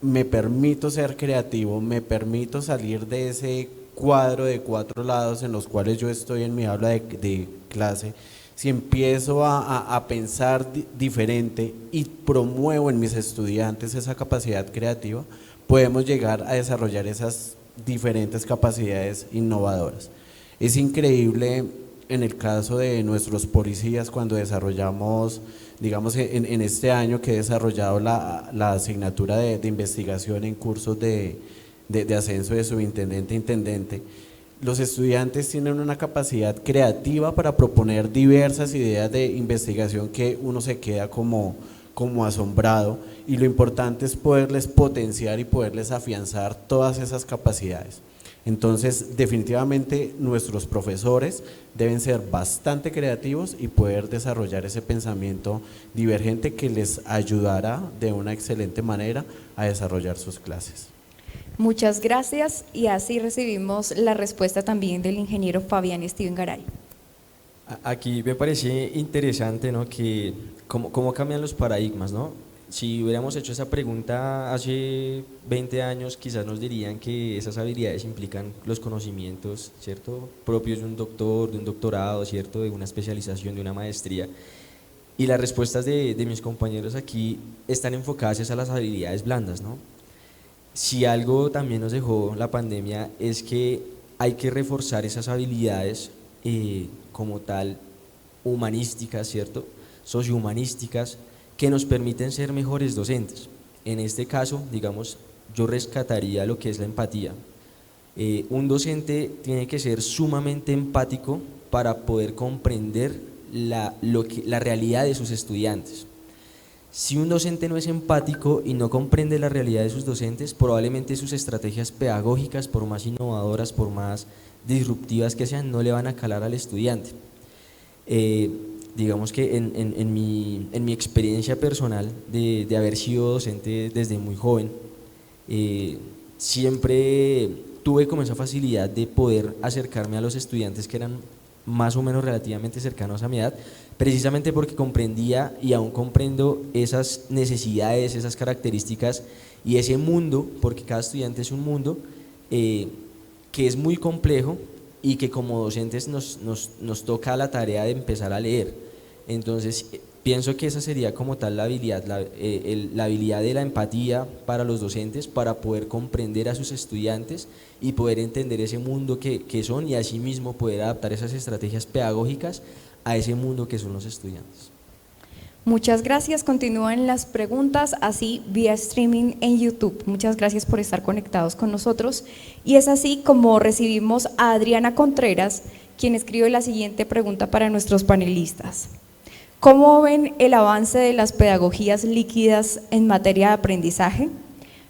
me permito ser creativo, me permito salir de ese cuadro de 4 lados en los cuales yo estoy en mi aula de clase, si empiezo a pensar diferente y promuevo en mis estudiantes esa capacidad creativa, podemos llegar a desarrollar esas diferentes capacidades innovadoras. Es increíble en el caso de nuestros policías cuando desarrollamos, digamos en este año que he desarrollado la asignatura de investigación en cursos de ascenso de subintendente a intendente, los estudiantes tienen una capacidad creativa para proponer diversas ideas de investigación que uno se queda como asombrado, y lo importante es poderles potenciar y poderles afianzar todas esas capacidades. Entonces, definitivamente nuestros profesores deben ser bastante creativos y poder desarrollar ese pensamiento divergente que les ayudará de una excelente manera a desarrollar sus clases. Muchas gracias, y así recibimos la respuesta también del ingeniero Fabián Steven Garay. Aquí me parece interesante, ¿no?, que cómo cambian los paradigmas, ¿no? Si hubiéramos hecho esa pregunta hace 20 años, quizás nos dirían que esas habilidades implican los conocimientos, ¿cierto?, propios de un doctor, de un doctorado, ¿cierto?, de una especialización, de una maestría. Y las respuestas de mis compañeros aquí están enfocadas a las habilidades blandas, ¿no? Si algo también nos dejó la pandemia es que hay que reforzar esas habilidades como tal humanísticas, ¿cierto?, sociohumanísticas, que nos permiten ser mejores docentes. En este caso, digamos, yo rescataría lo que es la empatía. Un docente tiene que ser sumamente empático para poder comprender la realidad de sus estudiantes. Si un docente no es empático y no comprende la realidad de sus docentes, probablemente sus estrategias pedagógicas, por más innovadoras, por más disruptivas que sean, no le van a calar al estudiante. Digamos que en mi experiencia personal de haber sido docente desde muy joven, siempre tuve como esa facilidad de poder acercarme a los estudiantes que eran más o menos relativamente cercanos a mi edad, precisamente porque comprendía y aún comprendo esas necesidades, esas características y ese mundo, porque cada estudiante es un mundo que es muy complejo y que como docentes nos toca la tarea de empezar a leer. Entonces pienso que esa sería como tal la habilidad, la habilidad de la empatía para los docentes, para poder comprender a sus estudiantes y poder entender ese mundo que son, y asimismo poder adaptar esas estrategias pedagógicas a ese mundo que son los estudiantes. Muchas gracias. Continúan las preguntas así vía streaming en YouTube. Muchas gracias por estar conectados con nosotros. Y es así como recibimos a Adriana Contreras, quien escribe la siguiente pregunta para nuestros panelistas. ¿Cómo ven el avance de las pedagogías líquidas en materia de aprendizaje?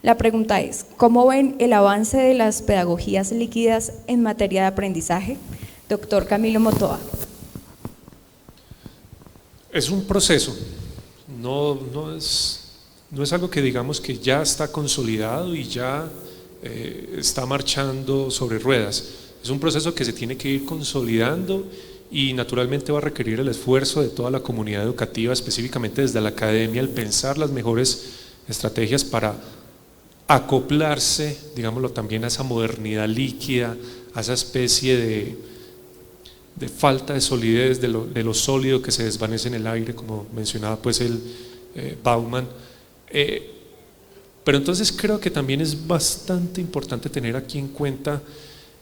La pregunta es, ¿cómo ven el avance de las pedagogías líquidas en materia de aprendizaje? Doctor Camilo Motoa. Es un proceso, no es algo que digamos que ya está consolidado y ya está marchando sobre ruedas. Es un proceso que se tiene que ir consolidando y naturalmente va a requerir el esfuerzo de toda la comunidad educativa, específicamente desde la academia, el pensar las mejores estrategias para acoplarse, digámoslo también, a esa modernidad líquida, a esa especie de falta de solidez de lo sólido que se desvanece en el aire, como mencionaba pues el Bauman. Pero entonces creo que también es bastante importante tener aquí en cuenta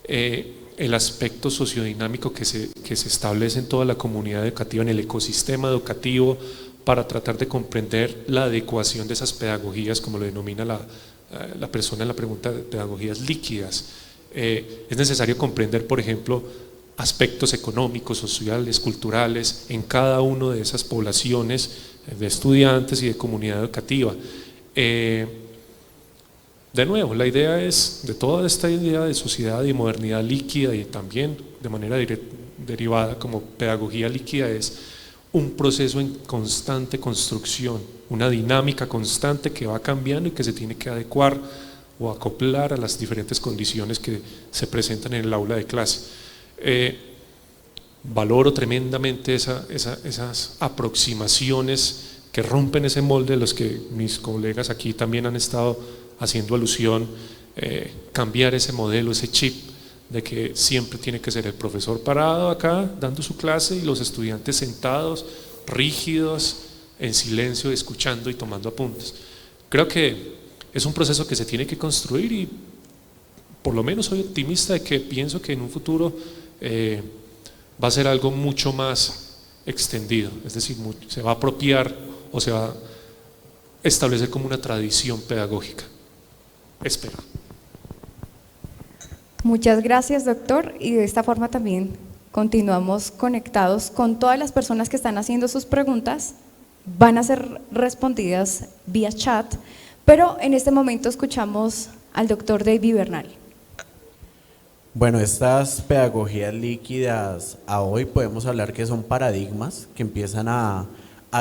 el aspecto sociodinámico que se establece en toda la comunidad educativa, en el ecosistema educativo, para tratar de comprender la adecuación de esas pedagogías, como lo denomina la persona en la pregunta, de pedagogías líquidas. Es necesario comprender, por ejemplo, aspectos económicos, sociales, culturales en cada una de esas poblaciones de estudiantes y de comunidad educativa. De nuevo, la idea es, de toda esta idea de sociedad y modernidad líquida y también de manera derivada como pedagogía líquida, es un proceso en constante construcción una dinámica constante que va cambiando y que se tiene que adecuar o acoplar a las diferentes condiciones que se presentan en el aula de clase. Valoro tremendamente esas aproximaciones que rompen ese molde, de los que mis colegas aquí también han estado haciendo alusión, cambiar ese modelo, ese chip de que siempre tiene que ser el profesor parado acá dando su clase y los estudiantes sentados, rígidos, en silencio, escuchando y tomando apuntes. Creo que es un proceso que se tiene que construir y por lo menos soy optimista de que pienso que en un futuro va a ser algo mucho más extendido, es decir, se va a apropiar o se va a establecer como una tradición pedagógica. Espero. Muchas gracias, doctor, y de esta forma también continuamos conectados con todas las personas que están haciendo sus preguntas. Van a ser respondidas vía chat, pero en este momento escuchamos al doctor David Bernal. Bueno, estas pedagogías líquidas a hoy podemos hablar que son paradigmas que empiezan a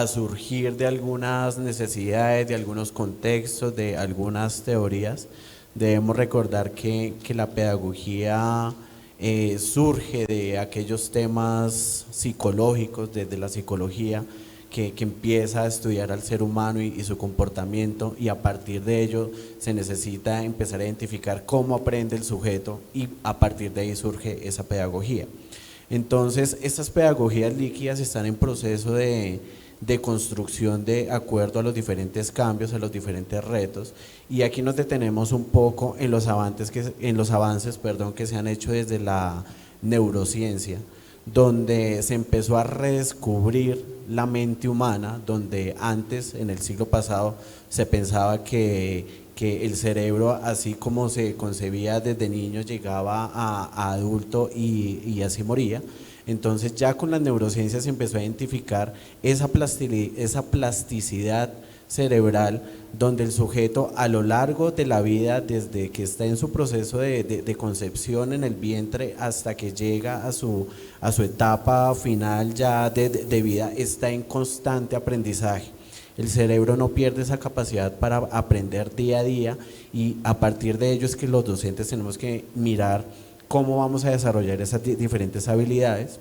surgir de algunas necesidades, de algunos contextos, de algunas teorías. Debemos recordar que la pedagogía surge de aquellos temas psicológicos, desde la psicología, que empieza a estudiar al ser humano y su comportamiento, y a partir de ello se necesita empezar a identificar cómo aprende el sujeto y a partir de ahí surge esa pedagogía. Entonces, estas pedagogías líquidas están en proceso de construcción de acuerdo a los diferentes cambios, a los diferentes retos, y aquí nos detenemos un poco en los avances que se han hecho desde la neurociencia, donde se empezó a redescubrir la mente humana, donde antes, en el siglo pasado, se pensaba que el cerebro, así como se concebía desde niño, llegaba a adulto y así moría. Entonces ya con las neurociencias se empezó a identificar esa plasticidad cerebral, donde el sujeto a lo largo de la vida, desde que está en su proceso de concepción en el vientre hasta que llega a su etapa final ya de vida, está en constante aprendizaje. El cerebro no pierde esa capacidad para aprender día a día, y a partir de ello es que los docentes tenemos que mirar cómo vamos a desarrollar esas diferentes habilidades.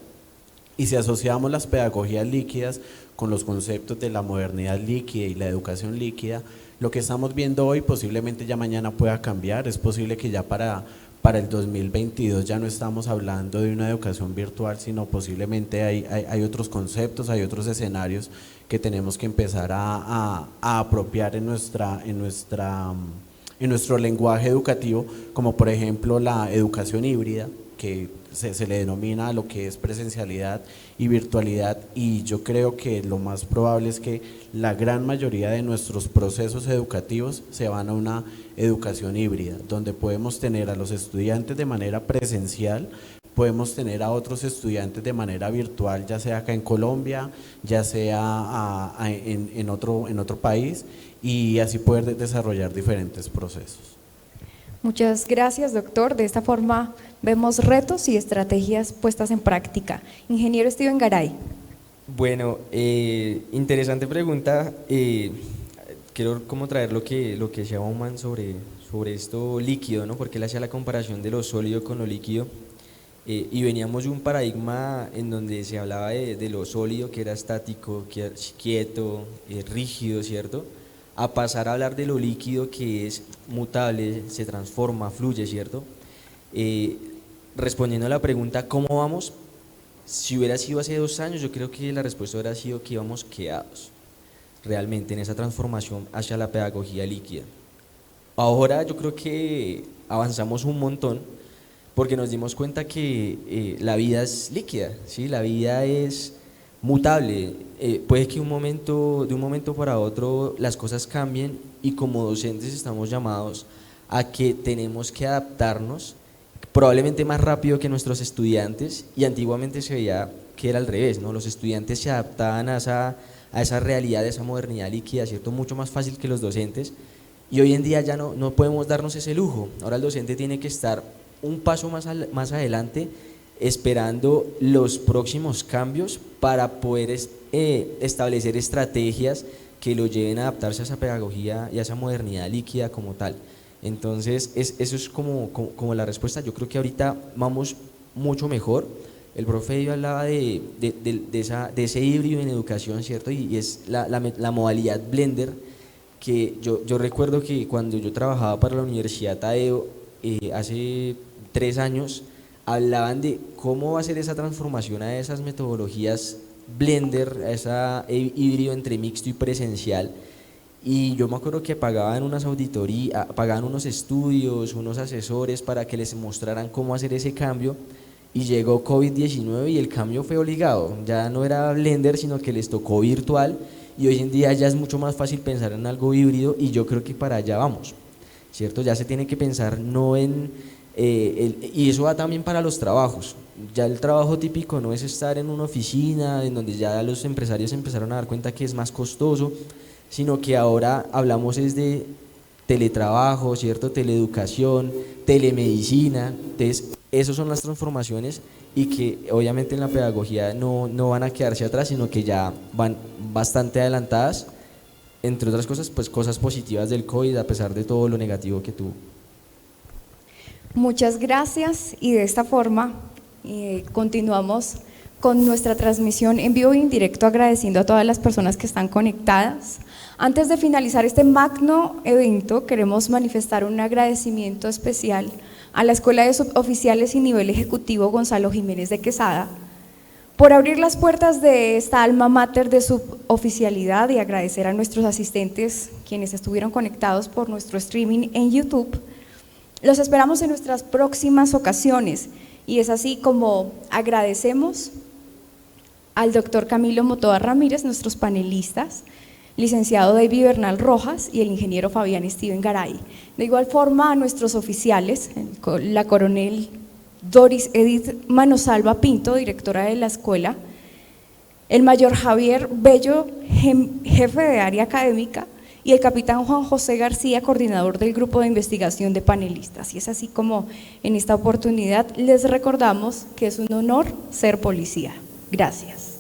Y si asociamos las pedagogías líquidas con los conceptos de la modernidad líquida y la educación líquida, lo que estamos viendo hoy posiblemente ya mañana pueda cambiar. Es posible que ya para el 2022 ya no estamos hablando de una educación virtual, sino posiblemente hay otros conceptos, hay otros escenarios que tenemos que empezar a apropiar en nuestro lenguaje educativo, como por ejemplo la educación híbrida, que se le denomina a lo que es presencialidad y virtualidad, y yo creo que lo más probable es que la gran mayoría de nuestros procesos educativos se van a una educación híbrida, donde podemos tener a los estudiantes de manera presencial, podemos tener a otros estudiantes de manera virtual, ya sea acá en Colombia, ya sea en otro país, y así poder desarrollar diferentes procesos. Muchas gracias, doctor. De esta forma vemos retos y estrategias puestas en práctica. Ingeniero Steven Garay. Bueno, interesante pregunta. Quiero como traer lo que decía Bauman sobre esto líquido, ¿no? Porque él hacía la comparación de lo sólido con lo líquido, y veníamos de un paradigma en donde se hablaba de lo sólido, que era estático, quieto, rígido, ¿cierto?, a pasar a hablar de lo líquido, que es mutable, se transforma, fluye, ¿cierto? Respondiendo a la pregunta ¿cómo vamos? Si hubiera sido hace 2 años, yo creo que la respuesta hubiera sido que íbamos quedados realmente en esa transformación hacia la pedagogía líquida. Ahora yo creo que avanzamos un montón, porque nos dimos cuenta que la vida es líquida, ¿sí? La vida es mutable, puede que de un momento para otro las cosas cambien, y como docentes estamos llamados a que tenemos que adaptarnos probablemente más rápido que nuestros estudiantes, y antiguamente se veía que era al revés, ¿no? Los estudiantes se adaptaban a esa realidad, a esa modernidad líquida, ¿cierto?, mucho más fácil que los docentes, y hoy en día ya no podemos darnos ese lujo. Ahora el docente tiene que estar un paso más adelante, esperando los próximos cambios para poder establecer estrategias que lo lleven a adaptarse a esa pedagogía y a esa modernidad líquida como tal. Entonces, eso es como la respuesta. Yo creo que ahorita vamos mucho mejor. El profe yo hablaba de ese híbrido en educación, ¿cierto? Y es la modalidad blender, que yo recuerdo que cuando yo trabajaba para la Universidad Tadeo, hace 3 años, hablaban de cómo va a ser esa transformación a esas metodologías blender, a ese híbrido entre mixto y presencial. Y yo me acuerdo que pagaban unas auditorías, pagaban unos estudios, unos asesores para que les mostraran cómo hacer ese cambio, y llegó COVID-19 y el cambio fue obligado, ya no era blender sino que les tocó virtual, y hoy en día ya es mucho más fácil pensar en algo híbrido, y yo creo que para allá vamos, ¿cierto? Ya se tiene que pensar no en, y eso va también para los trabajos. Ya el trabajo típico no es estar en una oficina en donde ya los empresarios empezaron a dar cuenta que es más costoso, sino que ahora hablamos es de teletrabajo, ¿cierto? Teleeducación, telemedicina. Entonces, esas son las transformaciones, y que obviamente en la pedagogía no van a quedarse atrás, sino que ya van bastante adelantadas, entre otras cosas, pues cosas positivas del COVID a pesar de todo lo negativo que tuvo. Muchas gracias, y de esta forma continuamos con nuestra transmisión en vivo y en directo, agradeciendo a todas las personas que están conectadas. Antes de finalizar este magno evento, queremos manifestar un agradecimiento especial a la Escuela de Suboficiales y Nivel Ejecutivo Gonzalo Jiménez de Quesada por abrir las puertas de esta alma mater de suboficialidad, y agradecer a nuestros asistentes quienes estuvieron conectados por nuestro streaming en YouTube. Los esperamos en nuestras próximas ocasiones, y es así como agradecemos al doctor Camilo Motoa Ramírez, nuestros panelistas, licenciado David Bernal Rojas y el ingeniero Fabián Steven Garay. De igual forma a nuestros oficiales, la coronel Doris Edith Manosalva Pinto, directora de la escuela, el mayor Javier Bello, jefe de área académica, y el capitán Juan José García, coordinador del grupo de investigación de panelistas. Y es así como en esta oportunidad les recordamos que es un honor ser policía. Gracias.